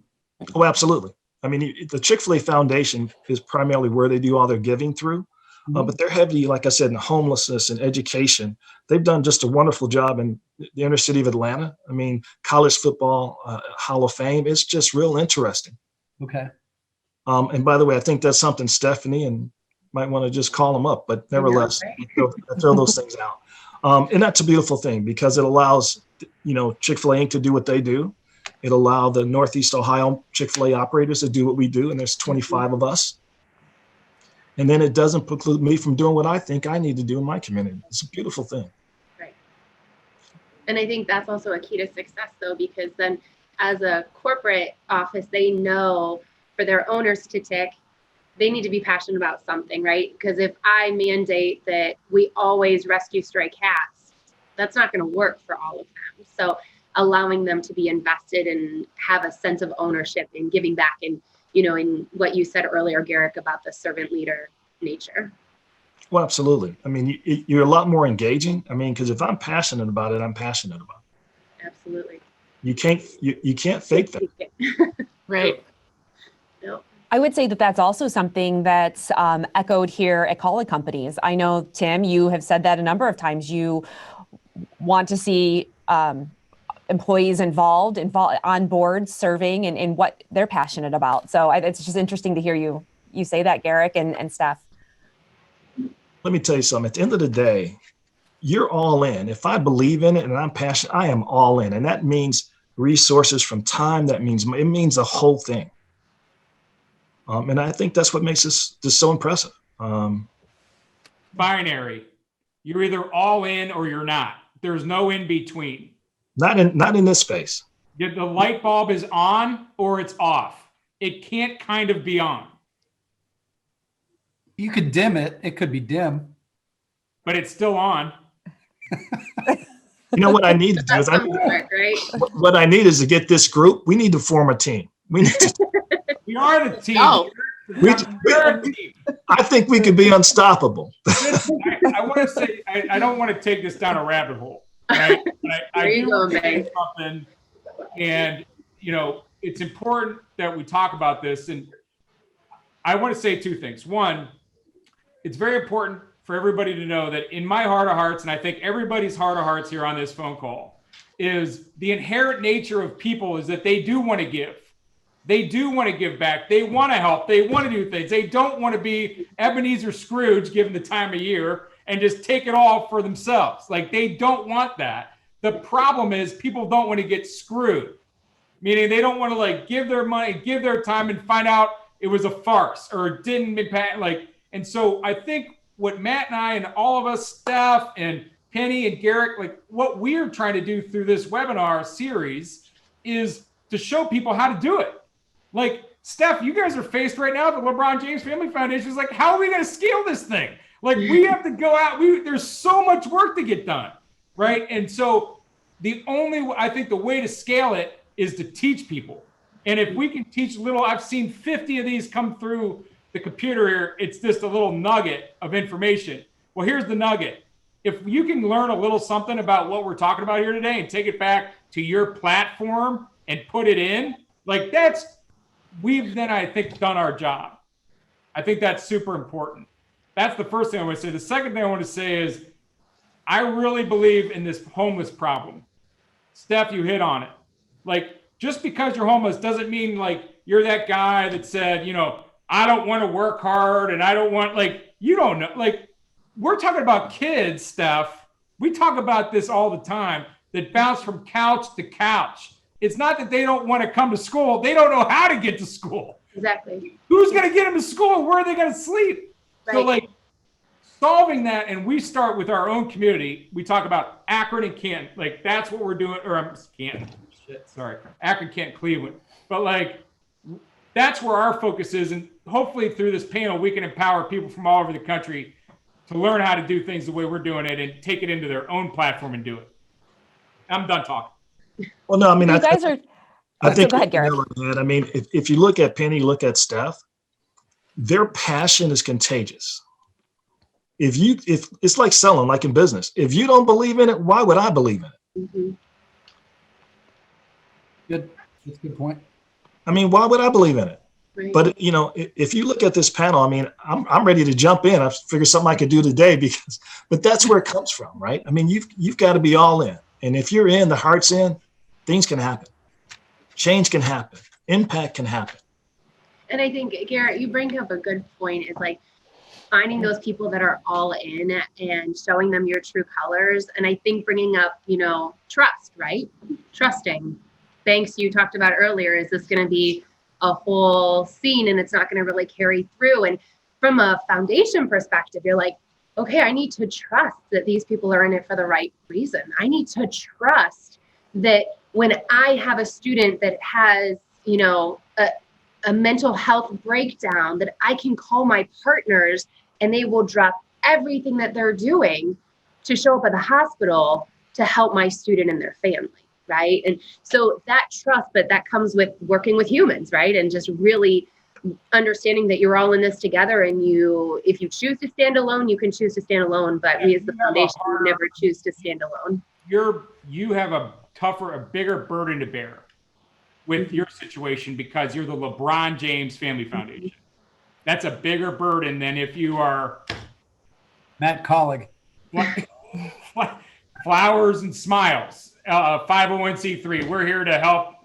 Speaker 6: Oh, absolutely. I mean, the Chick-fil-A Foundation is primarily where they do all their giving through. But they're heavy, like I said, in homelessness and education. They've done just a wonderful job in the inner city of Atlanta. I mean, college football Hall of Fame. It's just real interesting.
Speaker 2: Okay.
Speaker 6: And by the way, I think that's something Stephanie and might want to just call them up. But nevertheless, I throw those things out. And that's a beautiful thing because it allows, Chick-fil-A Inc. to do what they do. It allows the Northeast Ohio Chick-fil-A operators to do what we do. And there's 25 of us. And then it doesn't preclude me from doing what I think I need to do in my community. It's a beautiful thing.
Speaker 5: Right. And I think that's also a key to success, though, because then as a corporate office, they know for their owners to tick, they need to be passionate about something, right? Because if I mandate that we always rescue stray cats, that's not going to work for all of them. So allowing them to be invested and have a sense of ownership and giving back and in what you said earlier, Garrick, about the servant leader nature.
Speaker 6: Well, absolutely. I mean, you're a lot more engaging. I mean, because if I'm passionate about it, I'm passionate about it.
Speaker 5: Absolutely.
Speaker 6: You can't fake that.
Speaker 4: Right.
Speaker 5: No.
Speaker 1: I would say that that's also something that's echoed here at Kaulig Companies. I know, Tim, you have said that a number of times. You want to see employees involved on board, serving in what they're passionate about. So it's just interesting to hear you say that, Garrick and Steph.
Speaker 6: Let me tell you something. At the end of the day, you're all in. If I believe in it and I'm passionate, I am all in. And that means resources from time. It means the whole thing. And I think that's what makes this so impressive.
Speaker 3: Binary. You're either all in or you're not. There's no in between.
Speaker 6: Not in this space.
Speaker 3: The light bulb is on or it's off. It can't kind of be on.
Speaker 2: You could dim it. It could be dim.
Speaker 3: But it's still on.
Speaker 6: You know what I need to do is what I need is to get this group. We need to form a team. We need to.
Speaker 3: We are the team.
Speaker 4: No.
Speaker 6: I think we could be unstoppable.
Speaker 3: I want to say I don't want to take this down a rabbit hole, right? But I do want to say something, and it's important that we talk about this. And I want to say two things. One, it's very important for everybody to know that in my heart of hearts, and I think everybody's heart of hearts here on this phone call, is the inherent nature of people is that they do want to give. They do want to give back. They want to help. They want to do things. They don't want to be Ebenezer Scrooge given the time of year and just take it all for themselves. Like, they don't want that. The problem is people don't want to get screwed, meaning they don't want to give their money, give their time and find out it was a farce or it didn't impact. And so I think what Matt and I and all of us, Steph and Penny and Garrick, what we're trying to do through this webinar series is to show people how to do it. Steph, you guys are faced right now at the LeBron James Family Foundation. It's how are we going to scale this thing? We have to go out. There's so much work to get done, right? And so I think the way to scale it is to teach people. And if we can teach I've seen 50 of these come through the computer here. It's just a little nugget of information. Well, here's the nugget. If you can learn a little something about what we're talking about here today and take it back to your platform and put it in, we've then, I think, done our job. I think that's super important. That's the first thing I want to say. The second thing I want to say is I really believe in this homeless problem. Steph, you hit on it. Just because you're homeless doesn't mean you're that guy that said, I don't want to work hard and I don't want, you don't know. We're talking about kids, Steph. We talk about this all the time, that bounce from couch to couch. It's not that they don't want to come to school. They don't know how to get to school.
Speaker 5: Exactly.
Speaker 3: Who's going to get them to school? Where are they going to sleep? Right. So solving that, and we start with our own community. We talk about Akron and Canton. That's what we're doing. Or Canton. Sorry. Akron, Canton, Cleveland. But that's where our focus is. And hopefully through this panel, we can empower people from all over the country to learn how to do things the way we're doing it and take it into their own platform and do it. I'm done talking.
Speaker 6: Well, no, I mean,
Speaker 1: I think
Speaker 6: go ahead, Garrick. I mean, if you look at Penny, look at Steph, their passion is contagious. If it's like selling, like in business, if you don't believe in it, why would I believe in it?
Speaker 5: Mm-hmm.
Speaker 2: Good. That's a good point.
Speaker 6: I mean, why would I believe in it?
Speaker 5: Right.
Speaker 6: But if you look at this panel, I mean, I'm ready to jump in. I figured something I could do today but that's where it comes from, right? I mean, you've got to be all in. And if you're in, the heart's in, things can happen. Change can happen. Impact can happen.
Speaker 5: And I think, Garrett, you bring up a good point. It's finding those people that are all in and showing them your true colors. And I think bringing up, trust, right? Trusting. Banks, you talked about earlier, is this going to be a whole scene and it's not going to really carry through? And from a foundation perspective, you're okay, I need to trust that these people are in it for the right reason. I need to trust that when I have a student that has, a mental health breakdown, that I can call my partners and they will drop everything that they're doing to show up at the hospital to help my student and their family, right? And so that trust, but that comes with working with humans, right? And just really understanding that you're all in this together, and if you choose to stand alone, you can choose to stand alone, but we as the foundation never choose to stand alone.
Speaker 3: You have a tougher, a bigger burden to bear with your situation because you're the LeBron James Family Foundation. That's a bigger burden than if you are
Speaker 2: Matt Kaulig.
Speaker 3: Flowers and Smiles, 501c3. We're here to help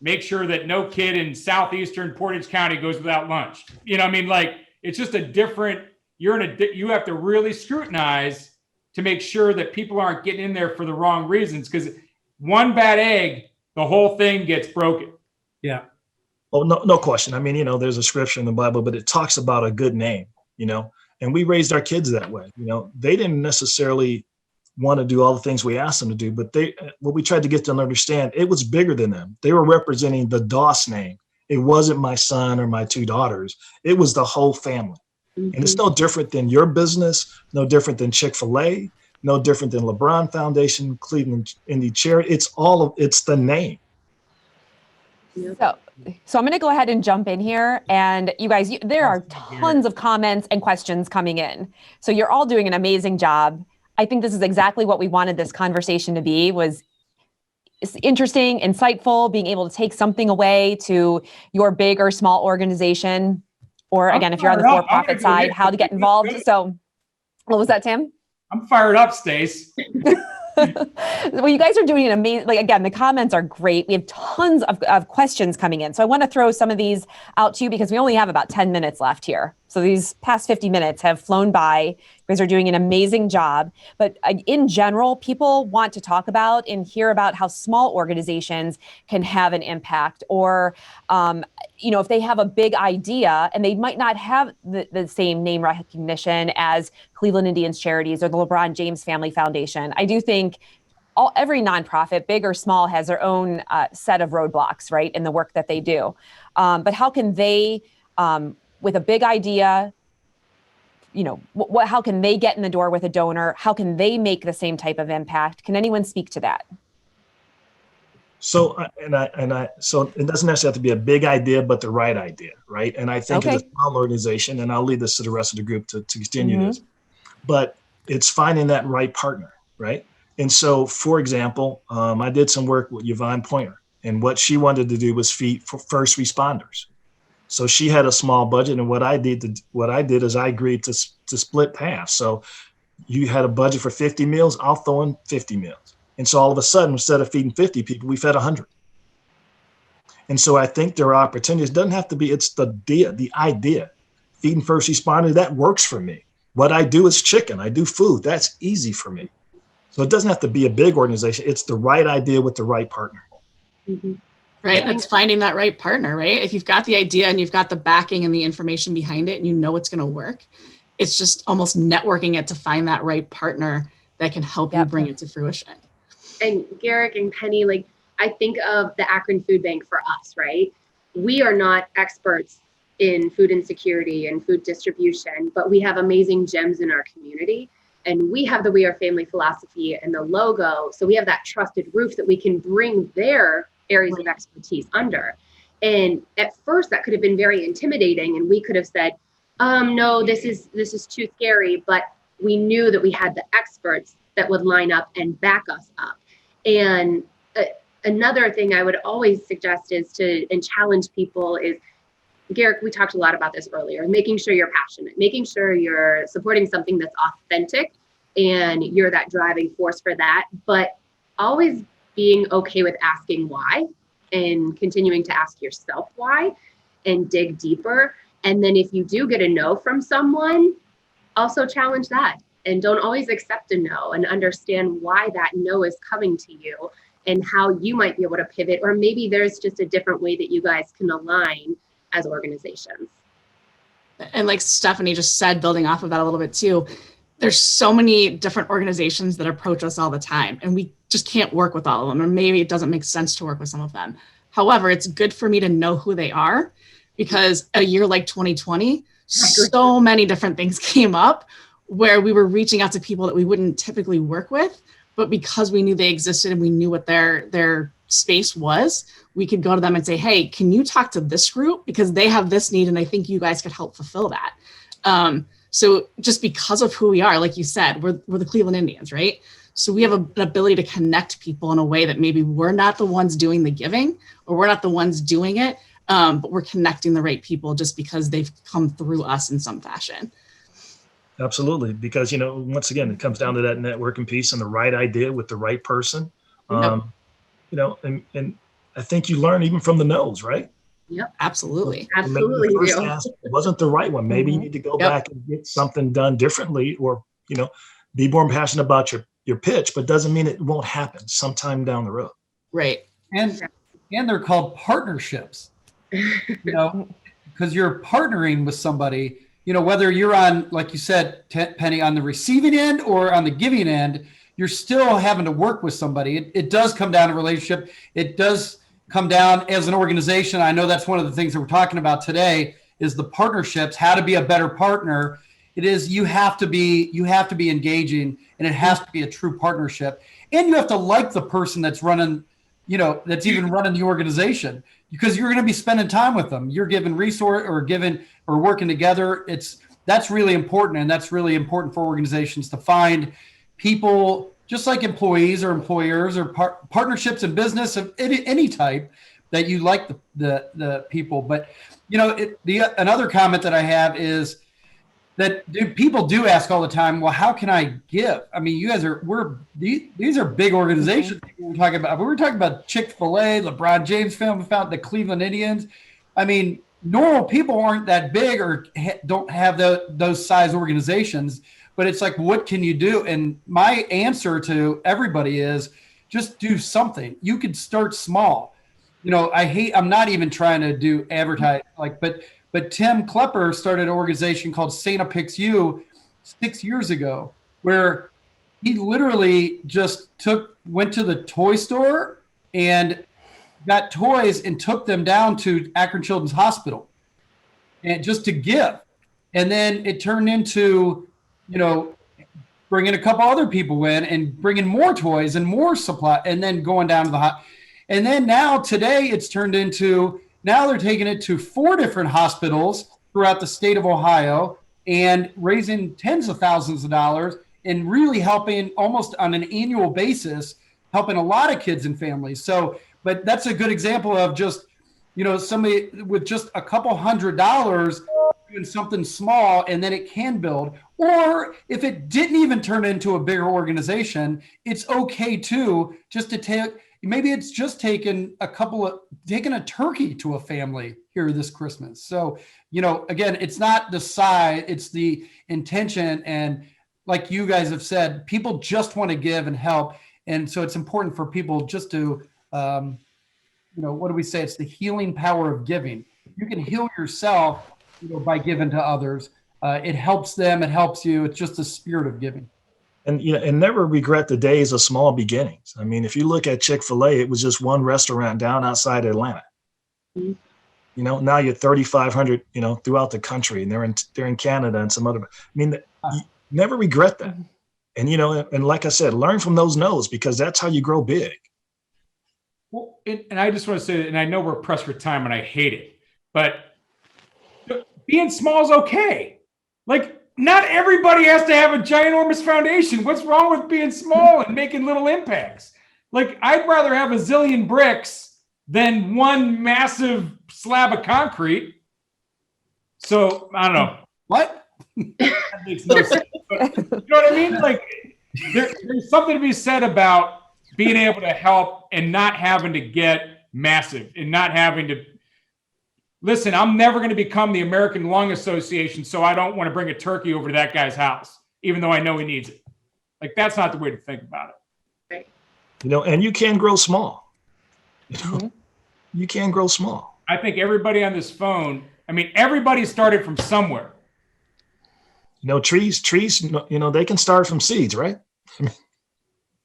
Speaker 3: make sure that no kid in southeastern Portage County goes without lunch. You know, I mean, like, it's just a different, you have to really scrutinize to make sure that people aren't getting in there for the wrong reasons, because one bad egg, the whole thing gets broken.
Speaker 2: Yeah.
Speaker 6: Oh, no question. I mean, you know, there's a scripture in the Bible, but it talks about a good name, you know, and we raised our kids that way. You know, they didn't necessarily want to do all the things we asked them to do, but what we tried to get them to understand, it was bigger than them. They were representing the Doss name. It wasn't my son or my two daughters. It was the whole family. And it's no different than your business, no different than Chick-fil-A, no different than LeBron Foundation, Cleveland Indie Charity. It's the name.
Speaker 1: So I'm going to go ahead and jump in here. And you guys, there are tons of comments and questions coming in. So you're all doing an amazing job. I think this is exactly what we wanted this conversation to be, was interesting, insightful, being able to take something away to your big or small organization, or again, if you're on the for-profit side, how to get involved. So what was that, Tim?
Speaker 3: I'm fired up, Stace.
Speaker 1: Well, you guys are doing an amazing, like, again, the comments are great. We have tons of questions coming in. So I want to throw some of these out to you because we only have about 10 minutes left here. So these past 50 minutes have flown by. You guys are doing an amazing job. But in general, people want to talk about and hear about how small organizations can have an impact, or, you know, if they have a big idea and they might not have the same name recognition as Cleveland Indians Charities or the LeBron James Family Foundation. I do think every nonprofit, big or small, has their own set of roadblocks, right, in the work that they do. But how can they, with a big idea, you know, how can they get in the door with a donor? How can they make the same type of impact? Can anyone speak to that?
Speaker 6: So, so it doesn't necessarily have to be a big idea, but the right idea, right? And I think as a small organization, and I'll leave this to the rest of the group to continue this, but it's finding that right partner, right? And so, for example, I did some work with Yvonne Pointer, and what she wanted to do was feed for first responders. So she had a small budget, and what I did is I agreed to split half. So you had a budget for 50 meals, I'll throw in 50 meals. And so all of a sudden, instead of feeding 50 people, we fed 100. And so I think there are opportunities. It doesn't have to be, it's the idea. Feeding first responders, that works for me. What I do is chicken. I do food. That's easy for me. So it doesn't have to be a big organization. It's the right idea with the right partner.
Speaker 4: Mm-hmm. Right. That's finding that right partner, right? If you've got the idea and you've got the backing and the information behind it and you know it's going to work, it's just almost networking it to find that right partner that can help you bring it to fruition.
Speaker 5: And Garrick and Penny, like, I think of the Akron Food Bank for us, right? We are not experts in food insecurity and food distribution, but we have amazing gems in our community. And we have the We Are Family philosophy and the logo. So we have that trusted roof that we can bring their areas of expertise under. And at first that could have been very intimidating. And we could have said, no, this is too scary. But we knew that we had the experts that would line up and back us up. And another thing I would always suggest is and challenge people is, Garrick, we talked a lot about this earlier, making sure you're passionate, making sure you're supporting something that's authentic and you're that driving force for that, but always being okay with asking why and continuing to ask yourself why and dig deeper. And then if you do get a no from someone, also challenge that and don't always accept a no, and understand why that no is coming to you and how you might be able to pivot, or maybe there's just a different way that you guys can align as organizations.
Speaker 4: And like Stephanie just said, building off of that a little bit too, there's so many different organizations that approach us all the time, and we just can't work with all of them, or maybe it doesn't make sense to work with some of them. However, it's good for me to know who they are, because a year like 2020, so many different things came up where we were reaching out to people that we wouldn't typically work with, but because we knew they existed and we knew what their space was, we could go to them and say, hey, can you talk to this group? Because they have this need and I think you guys could help fulfill that. So just because of who we are, like you said, we're the Cleveland Indians, right? So we have an ability to connect people in a way that maybe we're not the ones doing the giving, or we're not the ones doing it, but we're connecting the right people just because they've come through us in some fashion.
Speaker 6: Absolutely. Because, once again, it comes down to that networking piece and the right idea with the right person. And I think you learn even from the no's, right?
Speaker 5: Yep.
Speaker 4: Absolutely.
Speaker 5: Absolutely.
Speaker 6: Maybe the first ask wasn't the right one. Maybe you need to go back and get something done differently, or, be more passionate about your pitch, but doesn't mean it won't happen sometime down the road.
Speaker 4: Right.
Speaker 2: And they're called partnerships, because you're partnering with somebody, whether you're on, like you said, Penny, on the receiving end or on the giving end, you're still having to work with somebody. It does come down to relationship. It does come down as an organization. I know that's one of the things that we're talking about today is the partnerships, how to be a better partner. It is, you have to be engaging, and it has to be a true partnership. And you have to like the person that's running, that's even running the organization, because you're going to be spending time with them. You're giving resource or working together. That's really important. And that's really important for organizations to find people, just like employees or employers or partnerships in business of any type, that you like the people. But, another comment that I have is that people do ask all the time, well, how can I give? I mean, these are big organizations we're talking about. We're talking about Chick-fil-A, LeBron James Family Foundation, the Cleveland Indians. I mean, normal people aren't that big or don't have those size organizations, but it's like, what can you do? And my answer to everybody is just do something. You could start small. I'm not even trying to do advertise, but Tim Klepper started an organization called Santa Picks You 6 years ago, where he literally just went to the toy store and got toys and took them down to Akron Children's Hospital, and just to give. And then it turned into, bringing a couple other people in and bringing more toys and more supply, and then going down to the hot. And then now today it's turned into, now they're taking it to 4 different hospitals throughout the state of Ohio and raising tens of thousands of dollars and really helping almost on an annual basis, helping a lot of kids and families. So, but that's a good example of just, somebody with just a couple $100 doing something small, and then it can build. Or if it didn't even turn into a bigger organization, it's okay too, just to take, maybe it's just taking a turkey to a family here this Christmas. So, again, it's not the size, it's the intention. And like you guys have said, people just want to give and help. And so it's important for people just to, what do we say? It's the healing power of giving. You can heal yourself, by giving to others. It helps them, it helps you. It's just the spirit of giving.
Speaker 6: And and never regret the days of small beginnings. I mean, if you look at Chick-fil-A, it was just one restaurant down outside Atlanta. Mm-hmm. Now you're 3,500, throughout the country, and they're in Canada and some other. I mean, you never regret that. And and like I said, learn from those no's, because that's how you grow big.
Speaker 3: Well, and I just want to say, and I know we're pressed for time, and I hate it, but being small is okay. Like, not everybody has to have a ginormous foundation. What's wrong with being small and making little impacts? Like, I'd rather have a zillion bricks than one massive slab of concrete. So, I don't know.
Speaker 2: What?
Speaker 3: That makes no sense. But, you know what I mean? Like, there's something to be said about being able to help and not having to get massive and not having to. Listen, I'm never going to become the American Lung Association, so I don't want to bring a turkey over to that guy's house, even though I know he needs it. Like, that's not the way to think about it.
Speaker 5: Right.
Speaker 6: And you can grow small. You can grow small.
Speaker 3: I think everybody on this phone, everybody started from somewhere.
Speaker 6: Trees, they can start from seeds, right?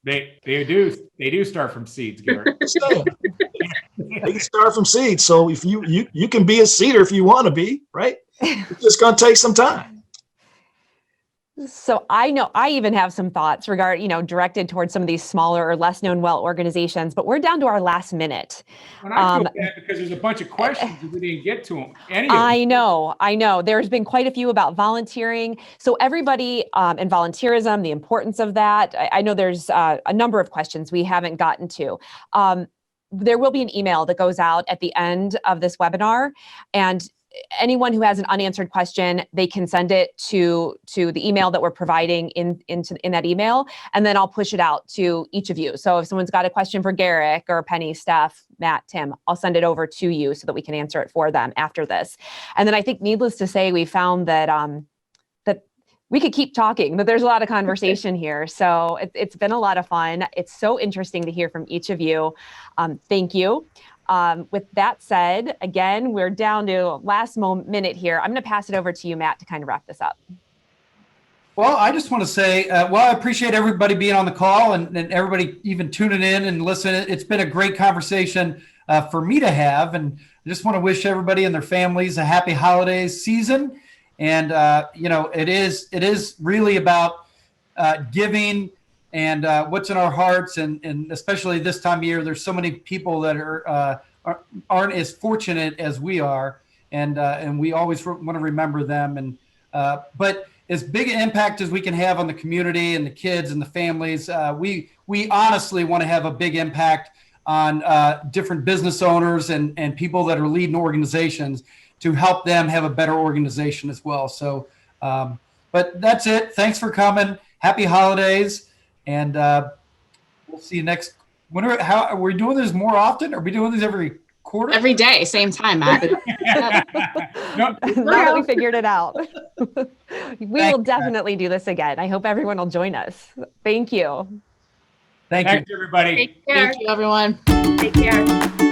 Speaker 3: They do start from seeds, Garrett.
Speaker 6: They can start from seeds. So if you can be a seeder if you want to be, right? It's just going to take some time.
Speaker 1: So I know I even have some thoughts directed towards some of these smaller or less known well organizations, but we're down to our last minute.
Speaker 3: And I feel bad because there's a bunch of questions and we didn't get to them.
Speaker 1: I know. There's been quite a few about volunteering. So everybody and volunteerism, the importance of that. I know there's a number of questions we haven't gotten to. There will be an email that goes out at the end of this webinar, and anyone who has an unanswered question, they can send it to the email that we're providing in that email, and then I'll push it out to each of you. So if someone's got a question for Garrick or Penny, Steph, Matt, Tim, I'll send it over to you so that we can answer it for them after this. And then I think, needless to say, we found that that we could keep talking, but there's a lot of conversation here. So it's been a lot of fun. It's so interesting to hear from each of you. Thank you. With that said, again, we're down to last minute here. I'm going to pass it over to you, Matt, to kind of wrap this up.
Speaker 2: Well, I just want to say, I appreciate everybody being on the call and everybody even tuning in and listening. It's been a great conversation for me to have. And I just want to wish everybody and their families a happy holidays season. And, it is really about giving and what's in our hearts. And especially this time of year, there's so many people that aren't as fortunate as we are. And we always want to remember them. But as big an impact as we can have on the community and the kids and the families, we honestly want to have a big impact on different business owners and people that are leading organizations to help them have a better organization as well. So, but that's it. Thanks for coming. Happy holidays. And we'll see you next. How are we doing this more often? Are we doing this every quarter?
Speaker 4: Every day, same time, Matt.
Speaker 1: Now that we figured it out. We will definitely do this again. I hope everyone will join us. Thank you.
Speaker 2: Thank you.
Speaker 3: Thanks, everybody.
Speaker 5: Take care.
Speaker 4: Thank you, everyone.
Speaker 5: Take care.